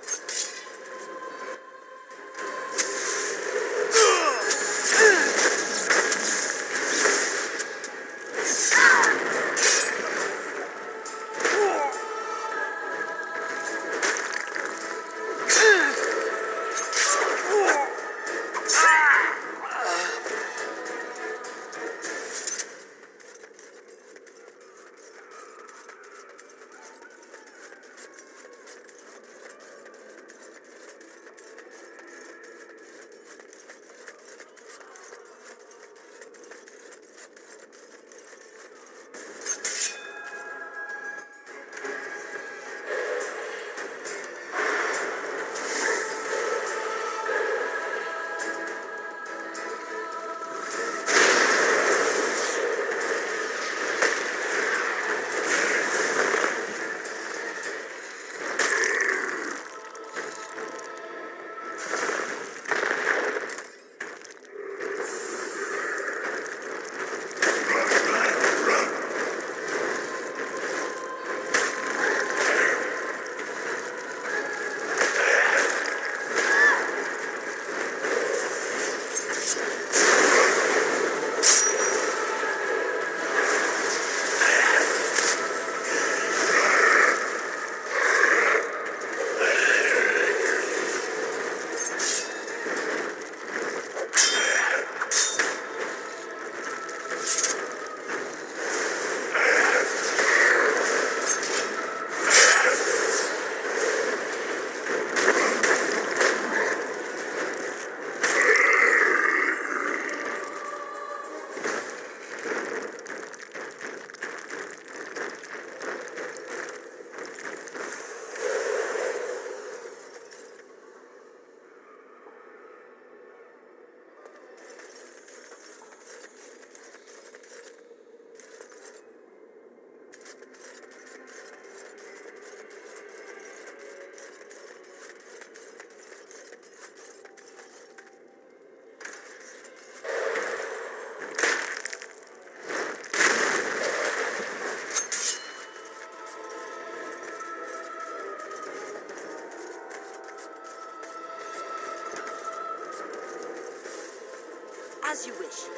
As you wish.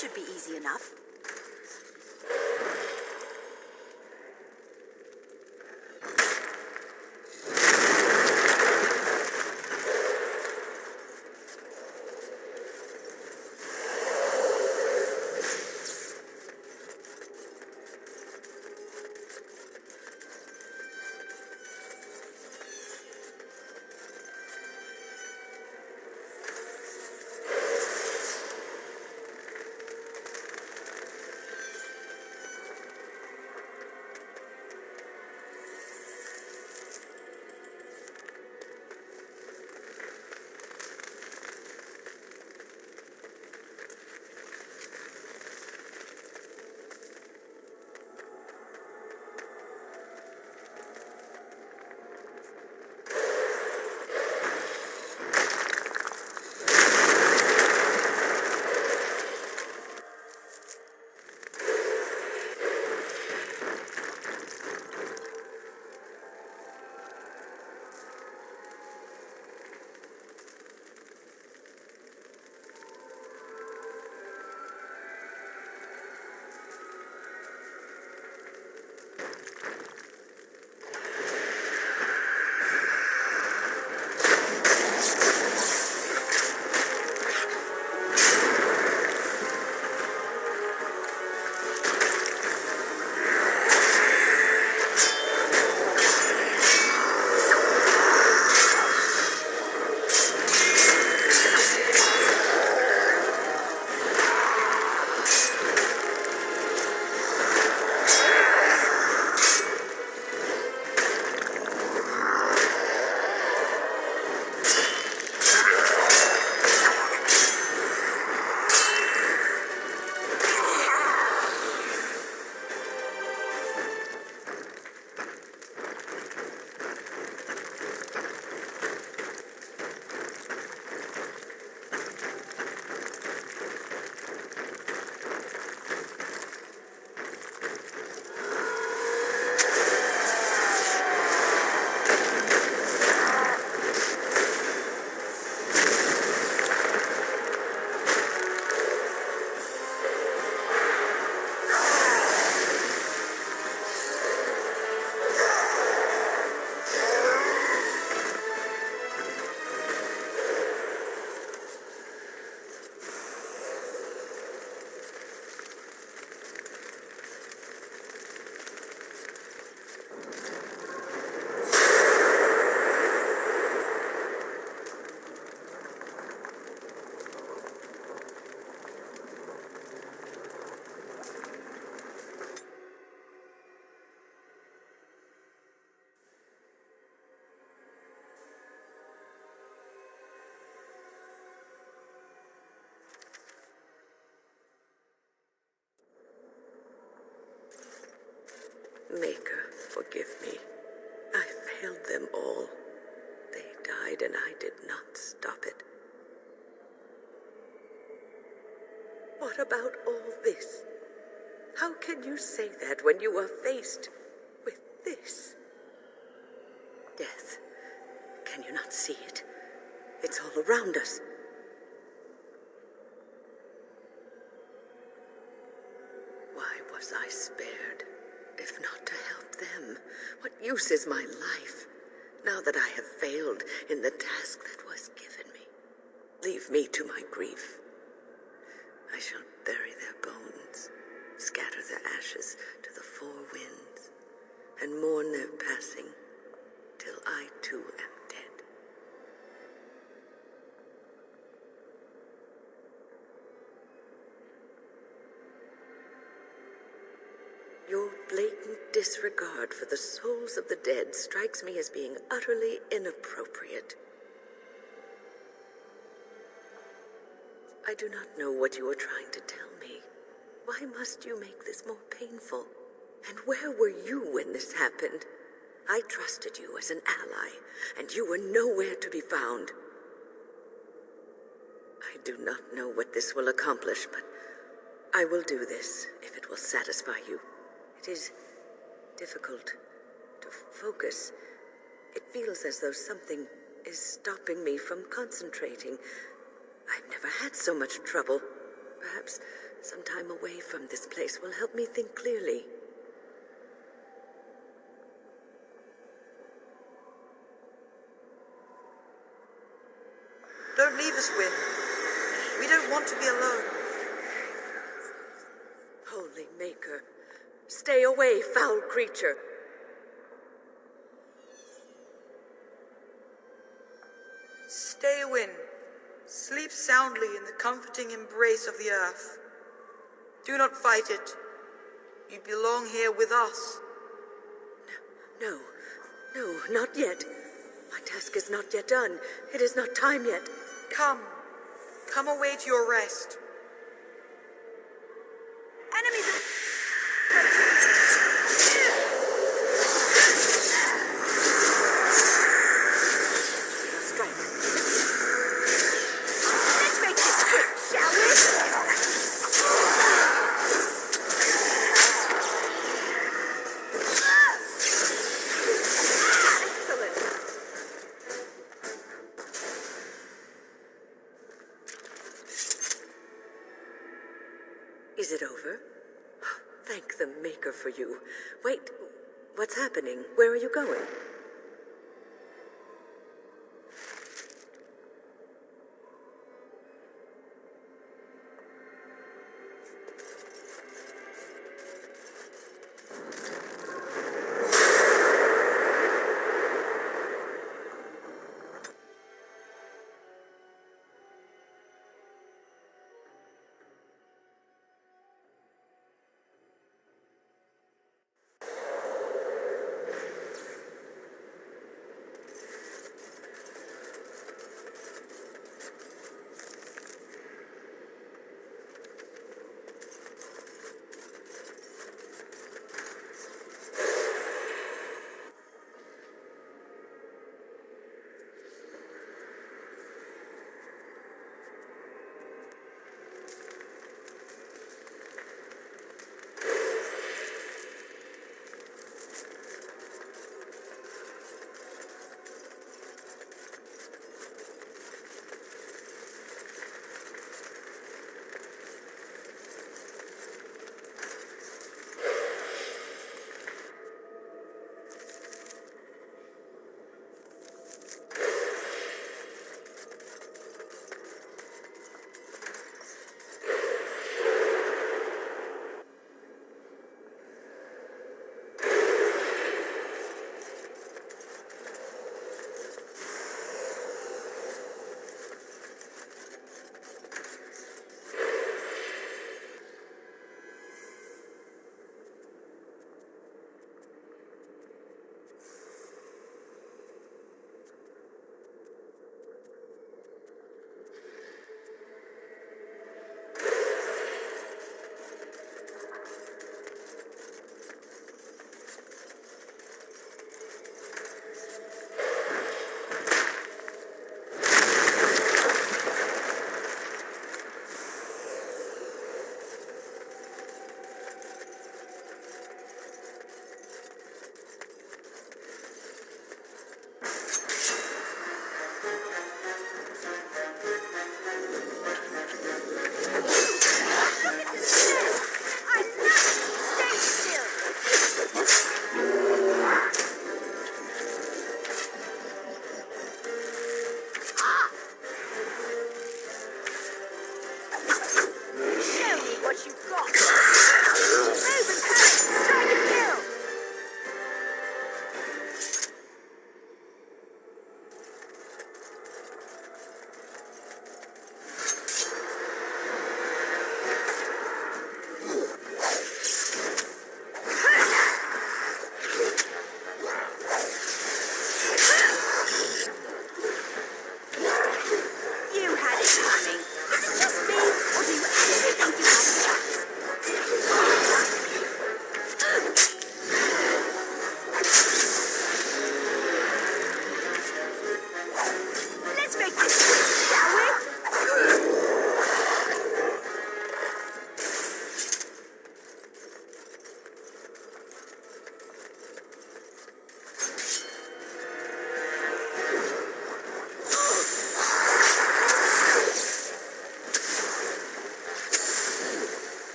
This should be easy enough. Maker, forgive me. I failed them all. They died and I did not stop it. What about all this? How can you say that when you are faced with this? Death. Can you not see it? It's all around us. Why was I spared, if not to help them? What use is my life, now that I have failed in the task that was given me? Leave me to my grief. I shall bury their bones, scatter their ashes to the four winds, and mourn their passing till I too am dead. Your blatant disregard for the souls of the dead strikes me as being utterly inappropriate. I do not know what you are trying to tell me. Why must you make this more painful? And where were you when this happened? I trusted you as an ally, and you were nowhere to be found. I do not know what this will accomplish, but I will do this if it will satisfy you. It is difficult to focus. It feels as though something is stopping me from concentrating. I've never had so much trouble. Perhaps Some time away from this place will help me think clearly. Don't leave us, Wynne. We don't want to be alone. Holy Maker, stay away, foul creature. Stay, Wynne. Sleep soundly in the comforting embrace of the earth. Do not fight it. You belong here with us. No, not yet. My task is not yet done. It is not time yet. Come away to your rest. Enemies! Let's make this quick, shall we? Is it over? Thank the Maker for you. Wait, what's happening? Where are you going?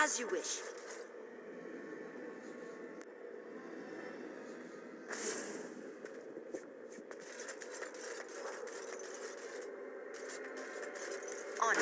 As you wish. On it.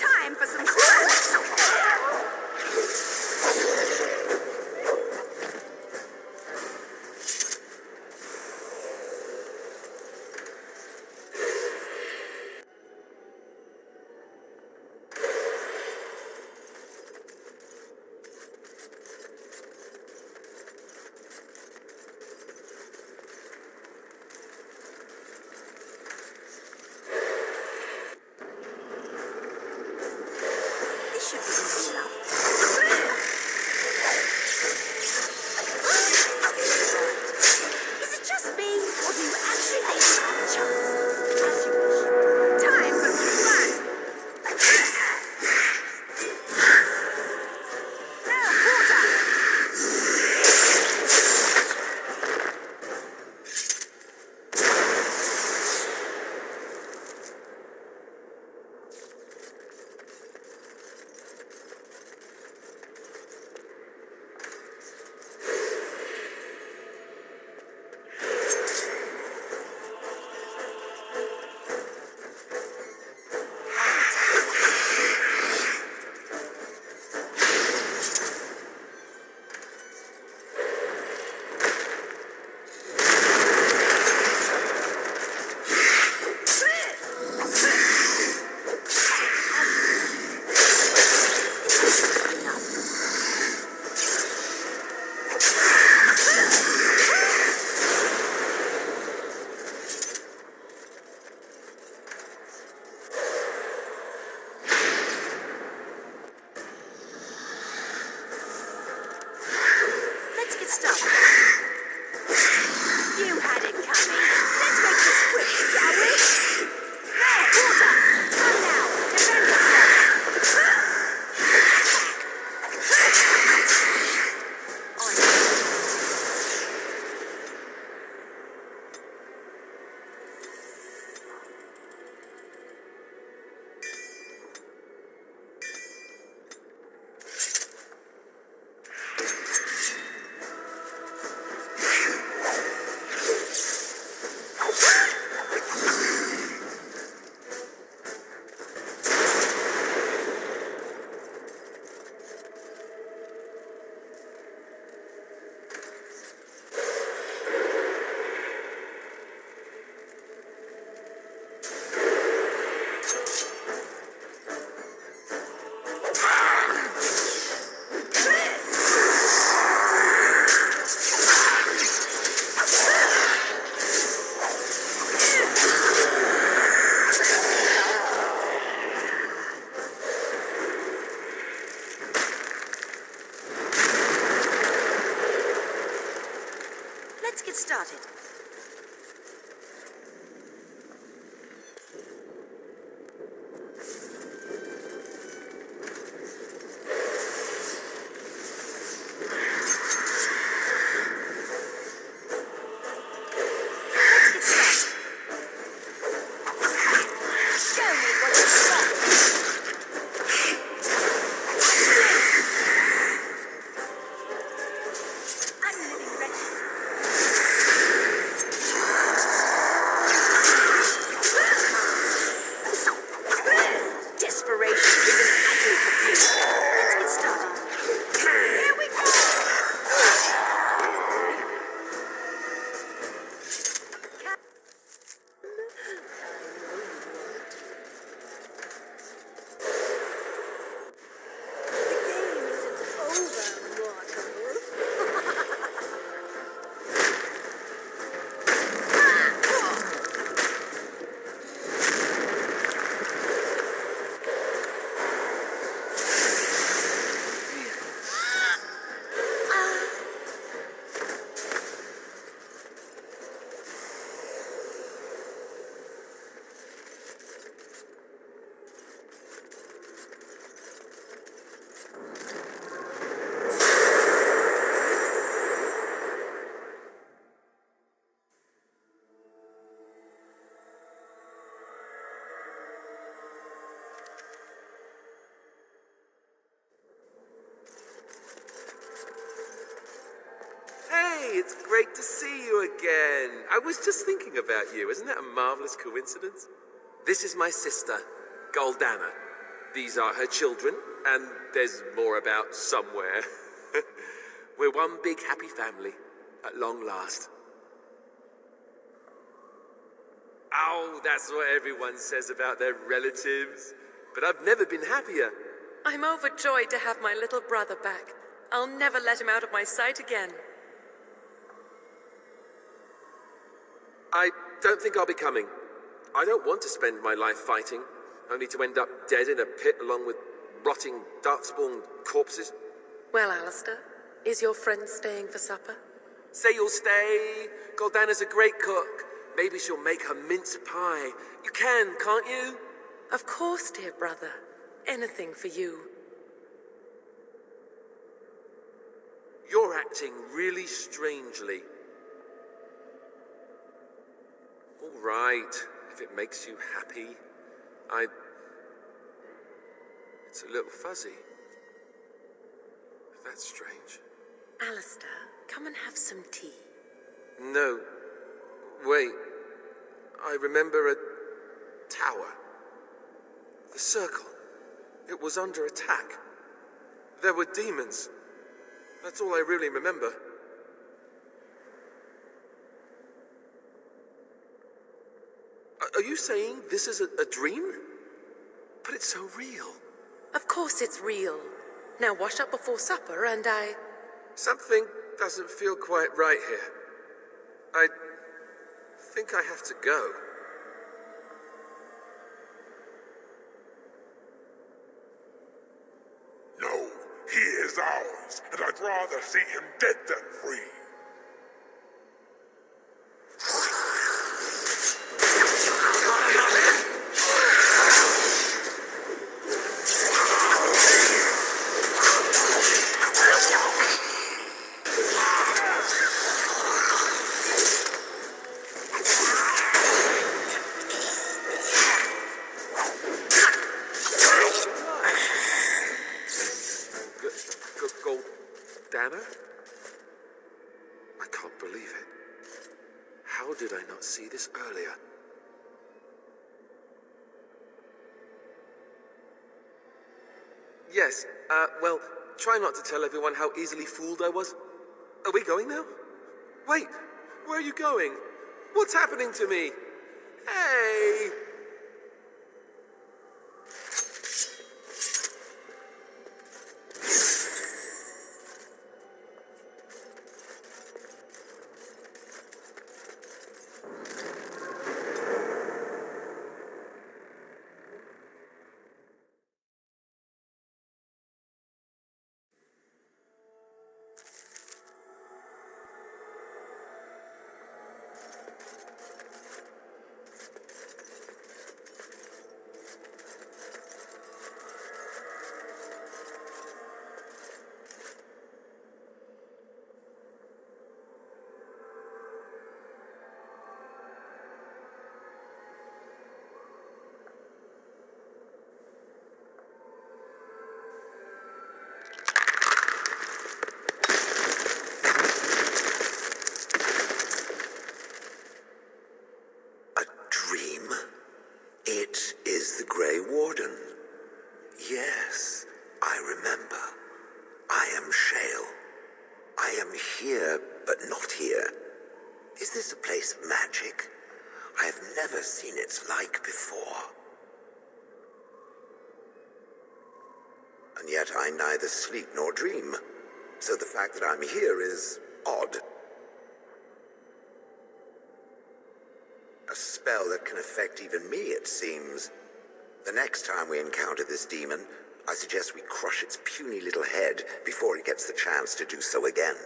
Time for some fun! This should be easy enough. Is it just me, or do you actually think you have a chance? As you wish. Time for some fun! Now, quarter! Let's get started. You had it coming. Let's make this quick, shall we? There, quarter! Come now, defend yourself! On it. Let's get started. again. I was just thinking about you. Isn't that a marvelous coincidence? This is my sister, Goldana. These are her children, and there's more about somewhere. We're one big happy family, at long last. Oh, that's what everyone says about their relatives. But I've never been happier. I'm overjoyed to have my little brother back. I'll never let him out of my sight again. I don't think I'll be coming. I don't want to spend my life fighting, only to end up dead in a pit along with rotting, darkspawn corpses. Well, Alistair, is your friend staying for supper? Say you'll stay. Goldana's a great cook. Maybe she'll make her mince pie. You can, can't you? Of course, dear brother. Anything for you. You're acting really strangely. All right, if it makes you happy. It's a little fuzzy. That's strange. Alistair, come and have some tea. No. Wait. I remember a tower. The circle. It was under attack. There were demons. That's all I really remember. Are you saying this is a dream? But it's so real. Of course it's real. Now wash up before supper and Something doesn't feel quite right here. I think I have to go. No, he is ours, and I'd rather see him dead than free. Goldana? I can't believe it. How did I not see this earlier? Yes, well, try not to tell everyone how easily fooled I was. Are we going now? Wait, where are you going? What's happening to me? Hey! Warden. Yes, I remember. I am Shale. I am here, but not here. Is this a place of magic? I have never seen its like before. And yet I neither sleep nor dream, so the fact that I'm here is odd. A spell that can affect even me, it seems. The next time we encounter this demon, I suggest we crush its puny little head before it gets the chance to do so again.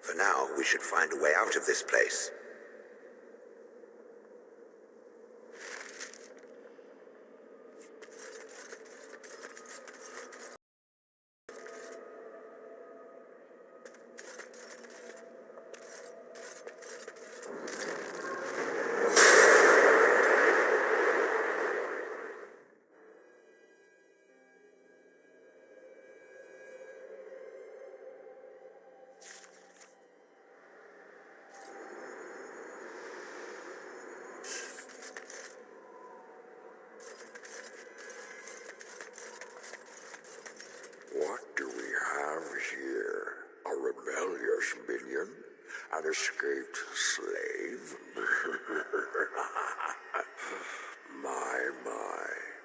For now, we should find a way out of this place. unescaped slave. My,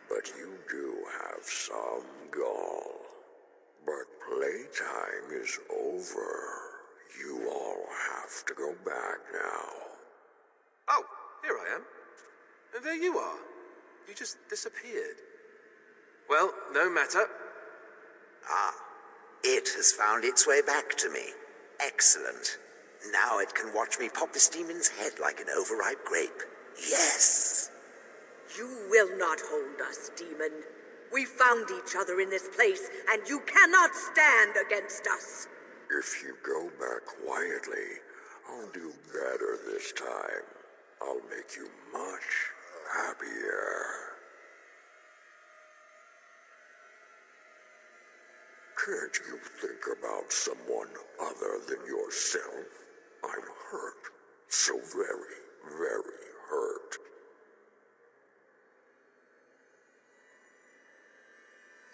but you do have some gall. But playtime is over. You all have to go back now. Oh, here I am. And there you are. You just disappeared. Well, no matter. Ah, it has found its way back to me. Excellent. Now it can watch me pop this demon's head like an overripe grape. Yes! You will not hold us, demon. We found each other in this place, and you cannot stand against us. If you go back quietly, I'll do better this time. I'll make you much happier. Can't you think about someone other than yourself? I'm hurt. So very, very hurt.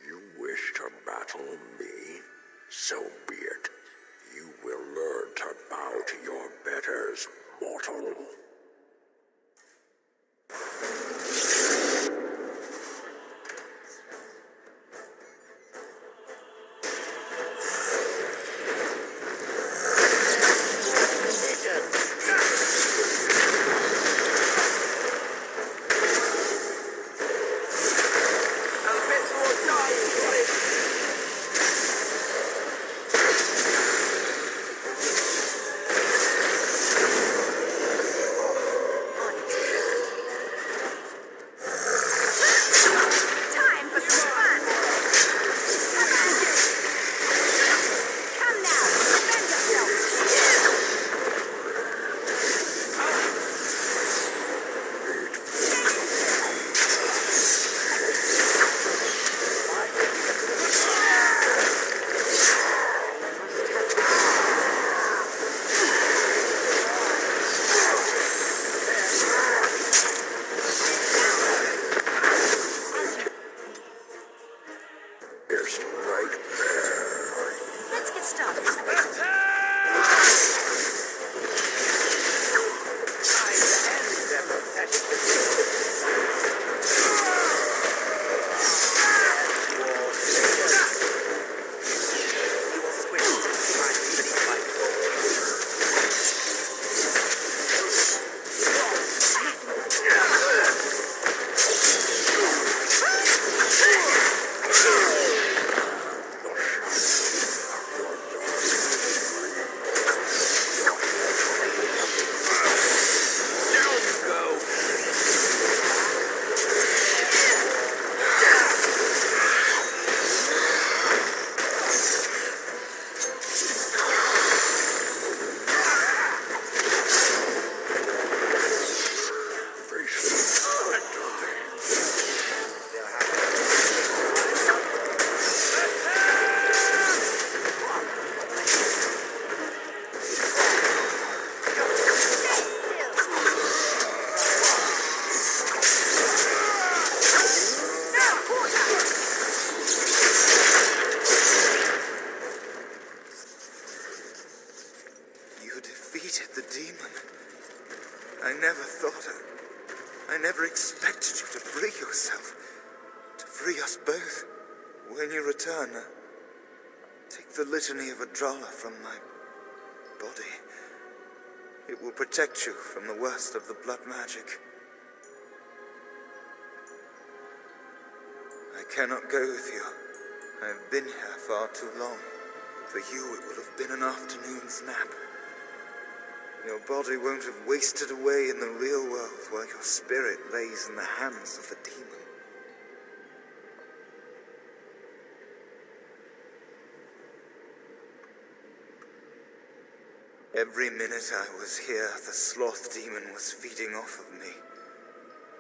You wish to battle me? So be it. You will learn to bow to your betters, mortal. I never expected you to free yourself. To free us both. When you return, take the litany of Adrala from my body. It will protect you from the worst of the blood magic. I cannot go with you. I have been here far too long. For you, it will have been an afternoon's nap. Your body won't have wasted away in the real world while your spirit lays in the hands of a demon. Every minute I was here, the sloth demon was feeding off of me,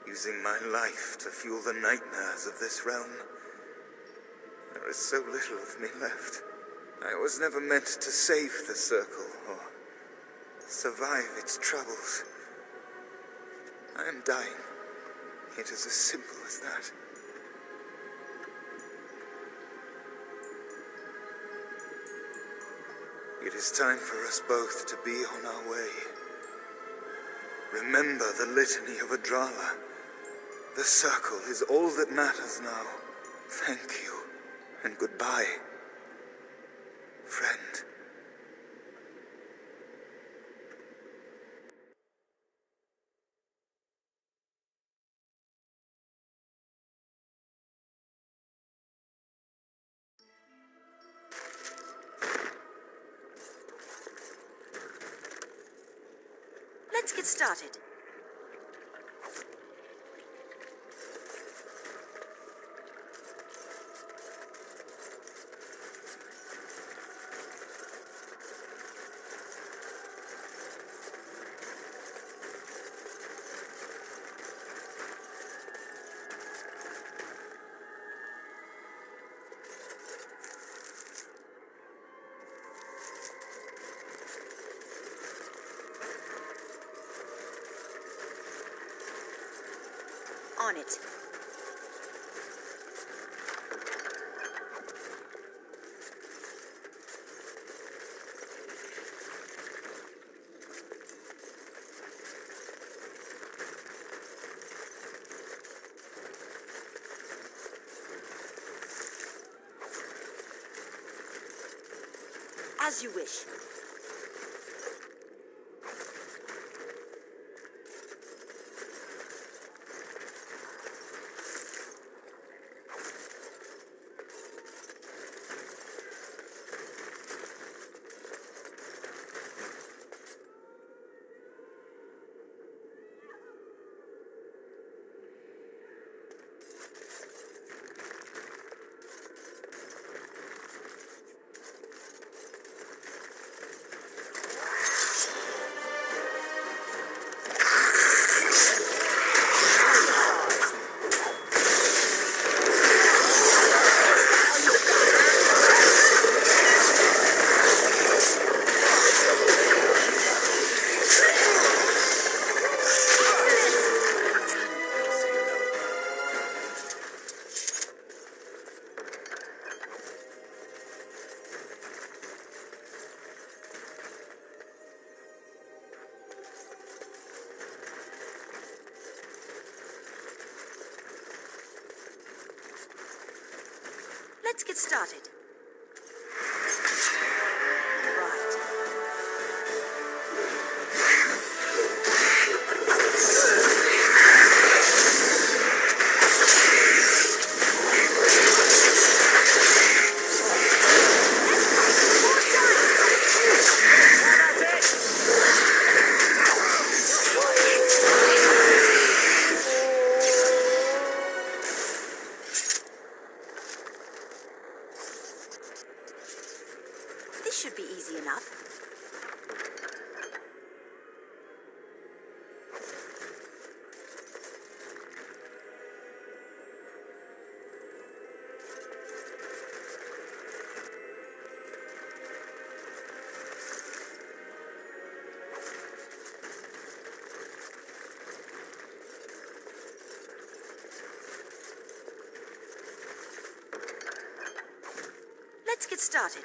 using my life to fuel the nightmares of this realm. There is so little of me left. I was never meant to save the circle or survive its troubles. I am dying. It is as simple as that. It is time for us both to be on our way. Remember the litany of Adrala. The circle is all that matters now. Thank you, and goodbye, friend. Let's get started. On it. As you wish. Let's get started. This should be easy enough. Let's get started.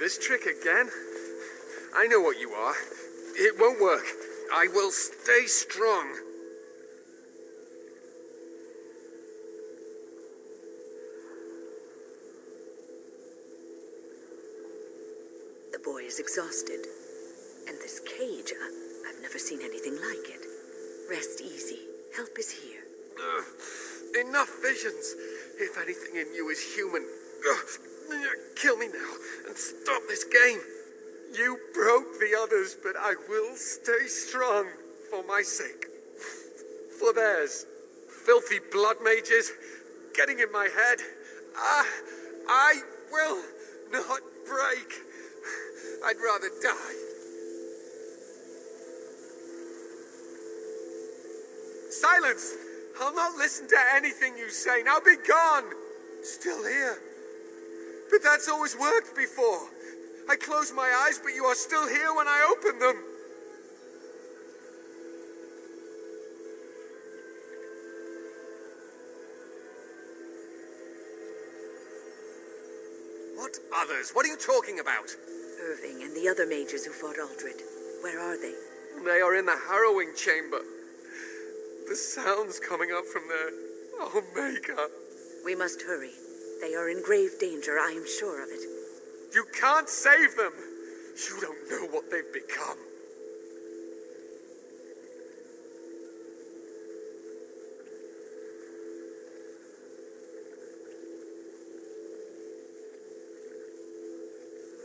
This trick again? I know what you are. It won't work. I will stay strong. The boy is exhausted. And this cage, I've never seen anything like it. Rest easy. Help is here. Enough visions. If anything in you is human, kill me now and stop this game. You broke the others, but I will stay strong for my sake. For theirs. Filthy blood mages getting in my head. I will not break. I'd rather die. Silence! I'll not listen to anything you say. Now be gone! Still here. But that's always worked before. I close my eyes, but you are still here when I open them. What others? What are you talking about? Irving and the other mages who fought Aldred. Where are they? They are in the harrowing chamber. The sounds coming up from there. Oh, Mega. We must hurry. They are in grave danger, I am sure of it. You can't save them. You don't know what they've become.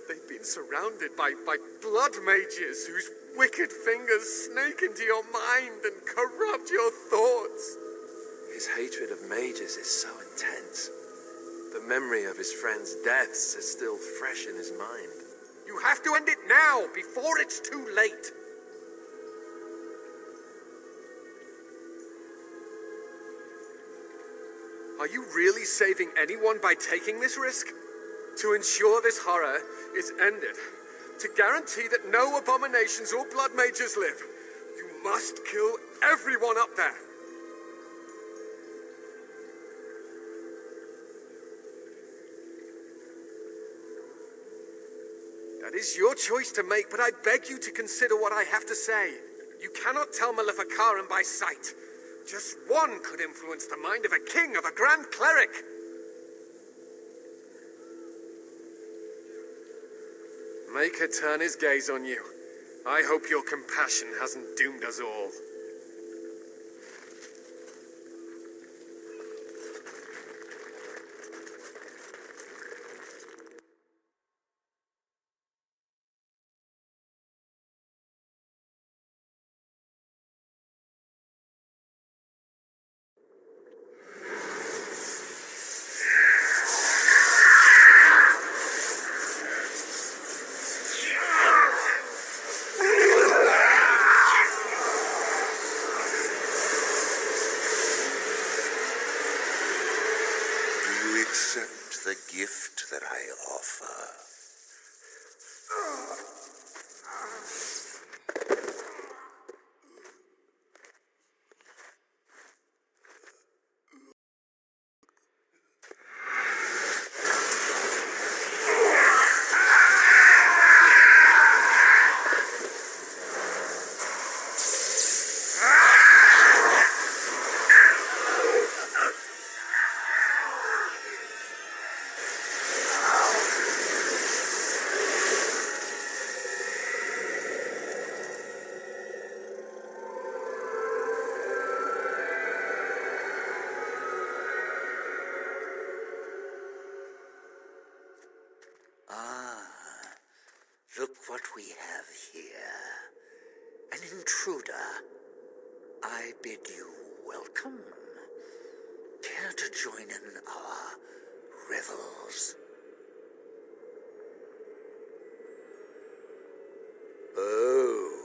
They've been surrounded by blood mages whose wicked fingers snake into your mind and corrupt your thoughts. His hatred of mages is so intense. The memory of his friends' deaths is still fresh in his mind. You have to end it now, before it's too late. Are you really saving anyone by taking this risk? To ensure this horror is ended, to guarantee that no abominations or blood mages live, you must kill everyone up there. That is your choice to make, but I beg you to consider what I have to say. You cannot tell Maleficarum by sight. Just one could influence the mind of a king, of a grand cleric. Make her turn his gaze on you. I hope your compassion hasn't doomed us all. The gift that I offer. Look what we have here. An intruder. I bid you welcome. Care to join in our revels? Oh,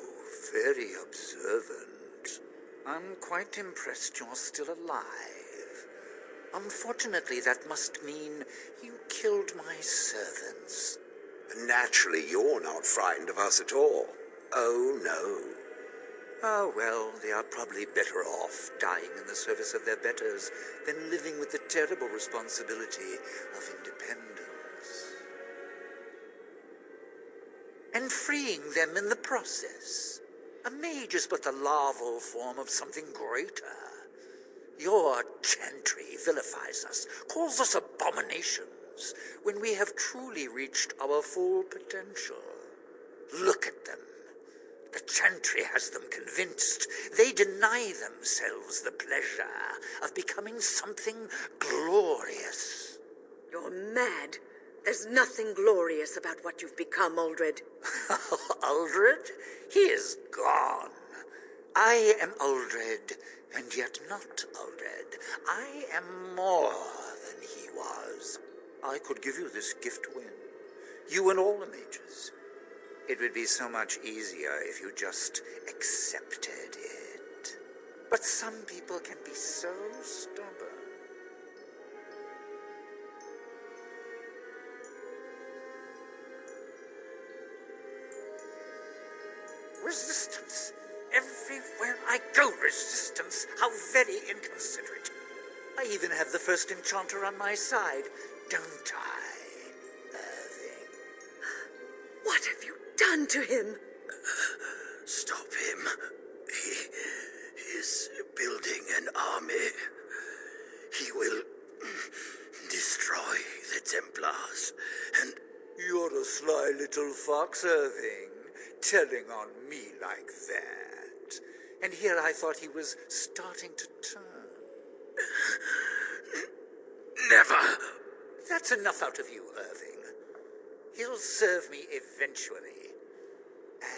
very observant. I'm quite impressed you're still alive. Unfortunately, that must mean you killed my servants. Naturally, you're not frightened of us at all. Oh, no. Oh, well, they are probably better off dying in the service of their betters than living with the terrible responsibility of independence. and freeing them in the process. A mage is but the larval form of something greater. Your chantry vilifies us, calls us abominations, when we have truly reached our full potential. Look at them. The chantry has them convinced. They deny themselves the pleasure of becoming something glorious. You're mad. There's nothing glorious about what you've become, Uldred. Uldred? He is gone. I am Uldred, and yet not Uldred. I am more than he was. I could give you this gift, Wynne. You and all the mages. It would be so much easier if you just accepted it. But some people can be so stubborn. Resistance. Everywhere I go, resistance. How very inconsiderate. I even have the first enchanter on my side, don't I, Irving? What have you done to him? Stop him. He is building an army. He will destroy the Templars, and... You're a sly little fox, Irving, telling on me like that. And here I thought he was starting to turn. Never! That's enough out of you, Irving. He'll serve me eventually,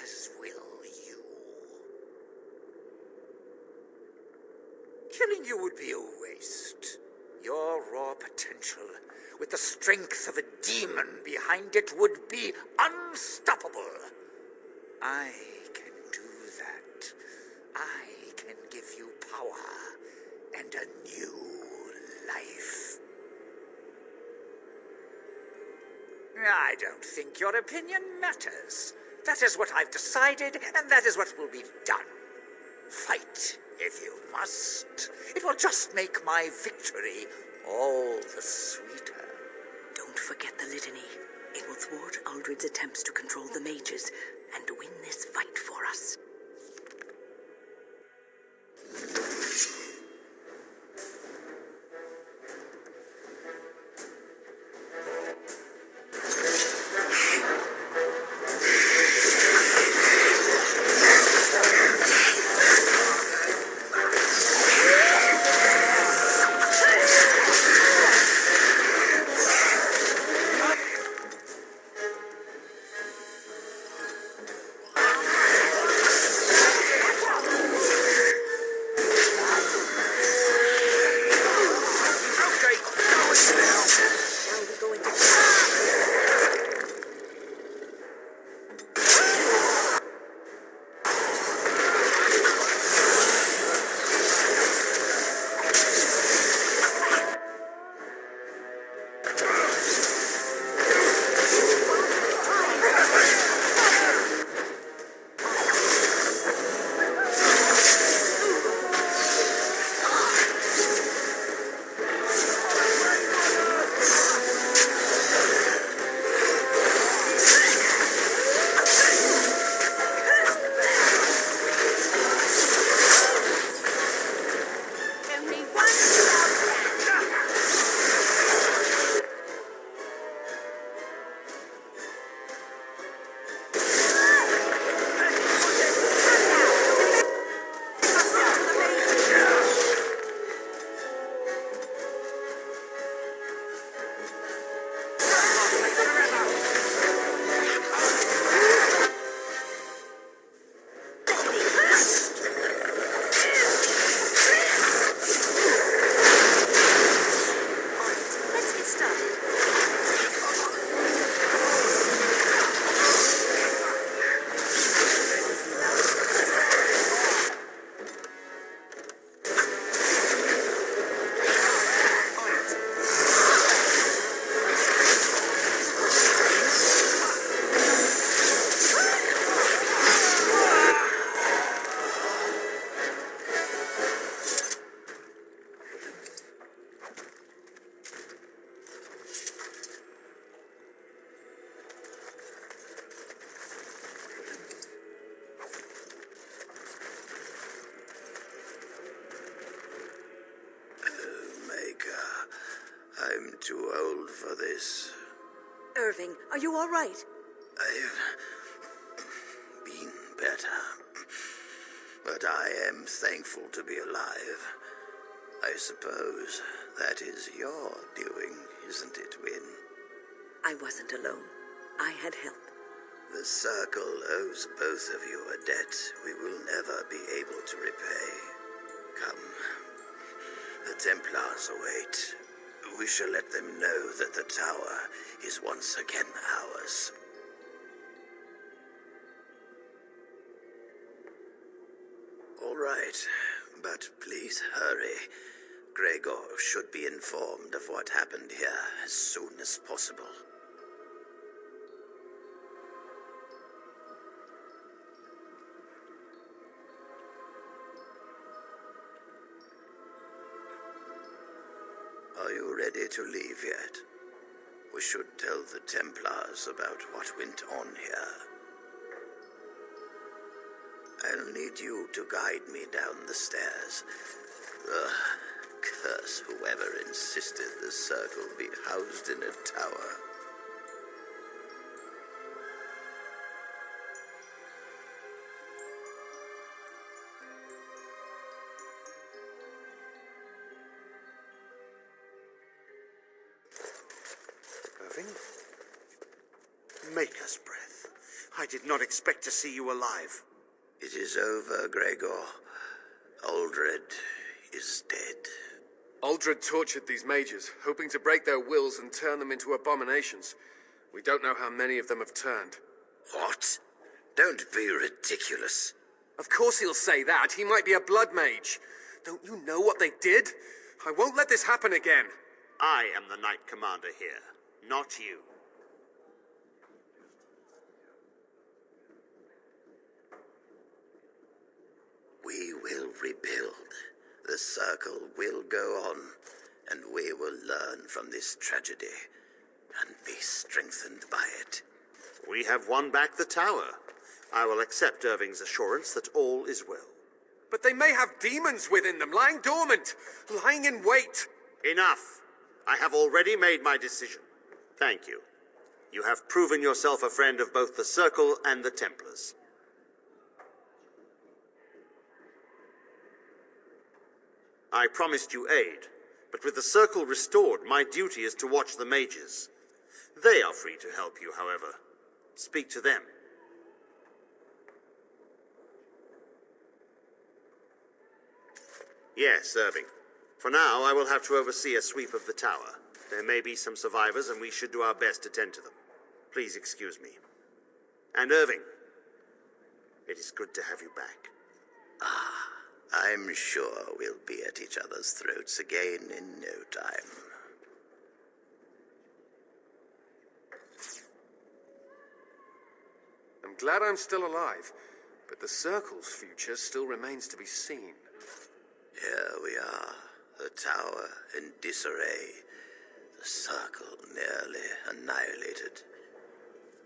as will you. Killing you would be a waste. Your raw potential, with the strength of a demon behind it, would be unstoppable. I can do that. I can give you power and a new life. I don't think your opinion matters. That is what I've decided, and that is what will be done. Fight, if you must. It will just make my victory all the sweeter. Don't forget the litany. It will thwart Uldred's attempts to control the mages and win this fight for us. this. Irving, are you all right? I've been better, but I am thankful to be alive. I suppose that is your doing, isn't it, Wynne? I wasn't alone. I had help. The Circle owes both of you a debt we will never be able to repay. Come, the Templars await. We shall let them know that the tower is once again ours. All right, but please hurry. Gregor should be informed of what happened here as soon as possible. Are you ready to leave yet? We should tell the Templars about what went on here. I'll need you to guide me down the stairs. Curse whoever insisted the Circle be housed in a tower. Irving? Maker's breath. I did not expect to see you alive. It is over, Gregor. Aldred is dead. Aldred tortured these mages, hoping to break their wills and turn them into abominations. We don't know how many of them have turned. What? Don't be ridiculous. Of course he'll say that. He might be a blood mage. Don't you know what they did? I won't let this happen again. I am the Knight Commander here, not you. We will rebuild. The Circle will go on, and we will learn from this tragedy and be strengthened by it. We have won back the tower. I will accept Irving's assurance that all is well. But they may have demons within them, lying dormant, lying in wait. Enough. I have already made my decision. Thank you. You have proven yourself a friend of both the Circle and the Templars. I promised you aid, but with the Circle restored, my duty is to watch the mages. They are free to help you, however. Speak to them. Yes, Irving. For now, I will have to oversee a sweep of the tower. There may be some survivors, and we should do our best to tend to them. Please excuse me. And Irving, it is good to have you back. I'm sure we'll be at each other's throats again in no time. I'm glad I'm still alive, but the Circle's future still remains to be seen. Here we are, the tower in disarray, the Circle nearly annihilated.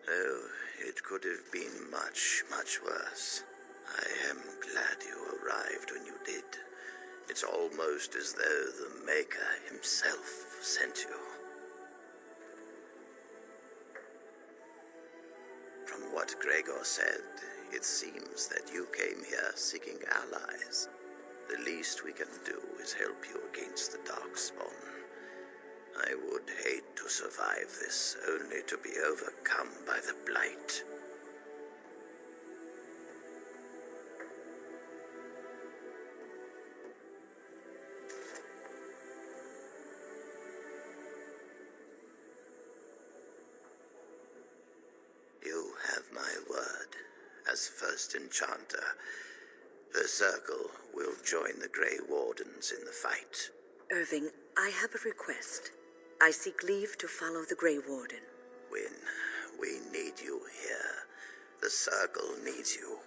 Oh, it could have been much, much worse. I am glad you arrived when you did. It's almost as though the Maker himself sent you. From what Gregor said, it seems that you came here seeking allies. The least we can do is help you against the Darkspawn. I would hate to survive this, only to be overcome by the Blight. You have my word. As first enchanter, the Circle will join the Grey Wardens in the fight. Irving, I have a request. I seek leave to follow the Grey Warden. Wynne, we need you here. The Circle needs you.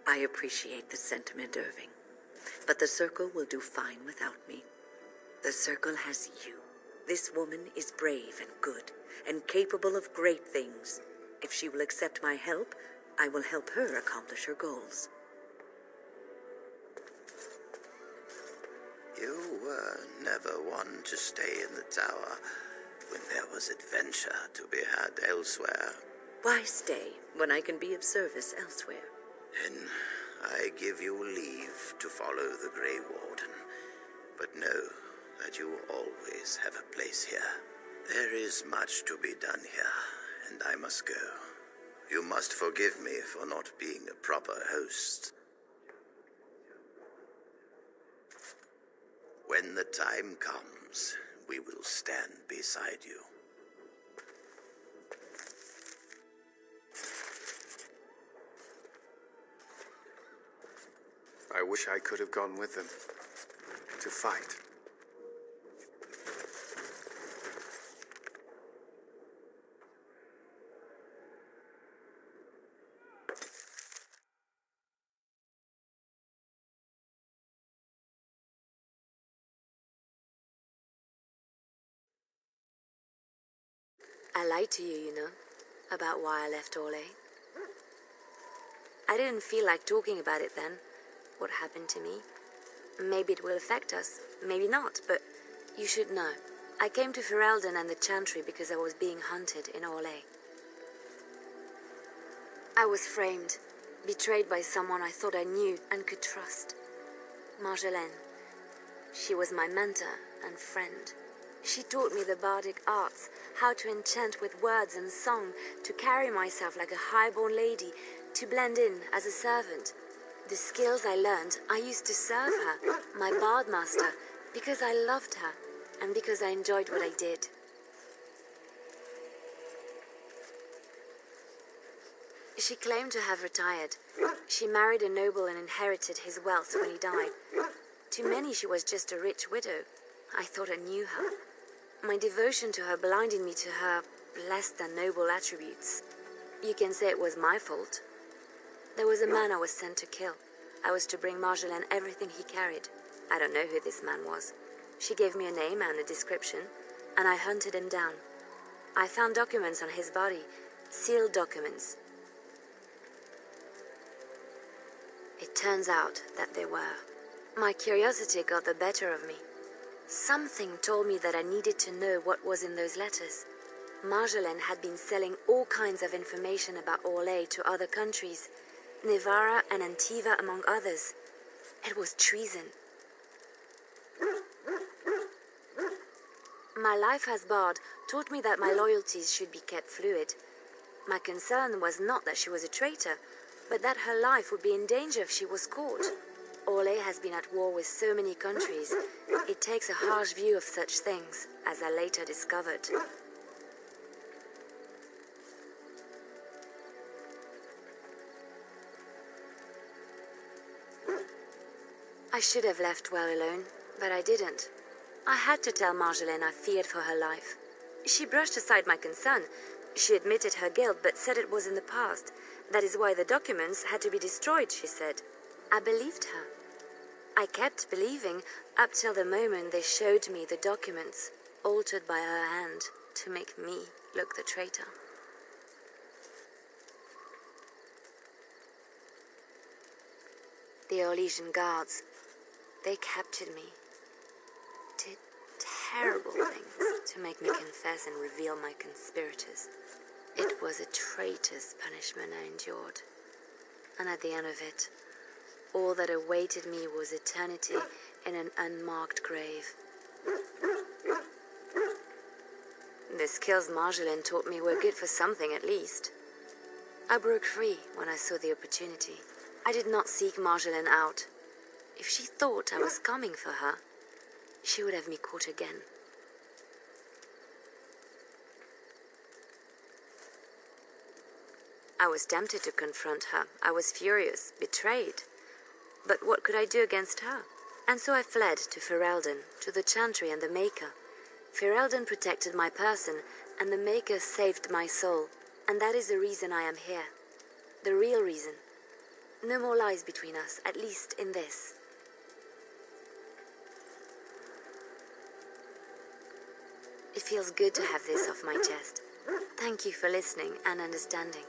I appreciate the sentiment, Irving. But the Circle will do fine without me. The Circle has you. This woman is brave and good, and capable of great things. If she will accept my help, I will help her accomplish her goals. You were never one to stay in the tower. when there was adventure to be had elsewhere. Why stay when I can be of service elsewhere? Then I give you leave to follow the Grey Warden, but know that you always have a place here. There is much to be done here, and I must go. You must forgive me for not being a proper host. When the time comes, we will stand beside you. I wish I could have gone with them to fight. I lied to you, you know, about why I left Orlais. I didn't feel like talking about it then, what happened to me. Maybe it will affect us, maybe not, but you should know. I came to Ferelden and the Chantry because I was being hunted in Orlais. I was framed, betrayed by someone I thought I knew and could trust. Marjolaine. She was my mentor and friend. She taught me the bardic arts, how to enchant with words and song, to carry myself like a highborn lady, to blend in as a servant. The skills I learned, I used to serve her, my bard master, because I loved her, and because I enjoyed what I did. She claimed to have retired. She married a noble and inherited his wealth when he died. To many, she was just a rich widow. I thought I knew her. My devotion to her blinded me to her less than noble attributes. You can say it was my fault. There was a man I was sent to kill. I was to bring Marjolaine everything he carried. I don't know who this man was. She gave me a name and a description, and I hunted him down. I found documents on his body, sealed documents. It turns out that they were. My curiosity got the better of me. Something told me that I needed to know what was in those letters. Marjolaine had been selling all kinds of information about Orlais to other countries, Nevara and Antiva among others. It was treason. My life as bard taught me that my loyalties should be kept fluid. My concern was not that she was a traitor, but that her life would be in danger if she was caught. Orlais has been at war with so many countries. It takes a harsh view of such things, as I later discovered. I should have left well alone, but I didn't. I had to tell Marjolaine I feared for her life. She brushed aside my concern. She admitted her guilt, but said it was in the past. That is why the documents had to be destroyed, she said. I believed her. I kept believing up till the moment they showed me the documents, altered by her hand to make me look the traitor. The Orlesian guards, they captured me, did terrible things to make me confess and reveal my conspirators. It was a traitor's punishment I endured, and at the end of it, all that awaited me was eternity in an unmarked grave. The skills Marjolaine taught me were good for something at least. I broke free when I saw the opportunity. I did not seek Marjolaine out. If she thought I was coming for her, she would have me caught again. I was tempted to confront her. I was furious, betrayed. But what could I do against her? And so I fled to Ferelden, to the Chantry and the Maker. Ferelden protected my person, and the Maker saved my soul. And that is the reason I am here. The real reason. No more lies between us, at least in this. It feels good to have this off my chest. Thank you for listening and understanding.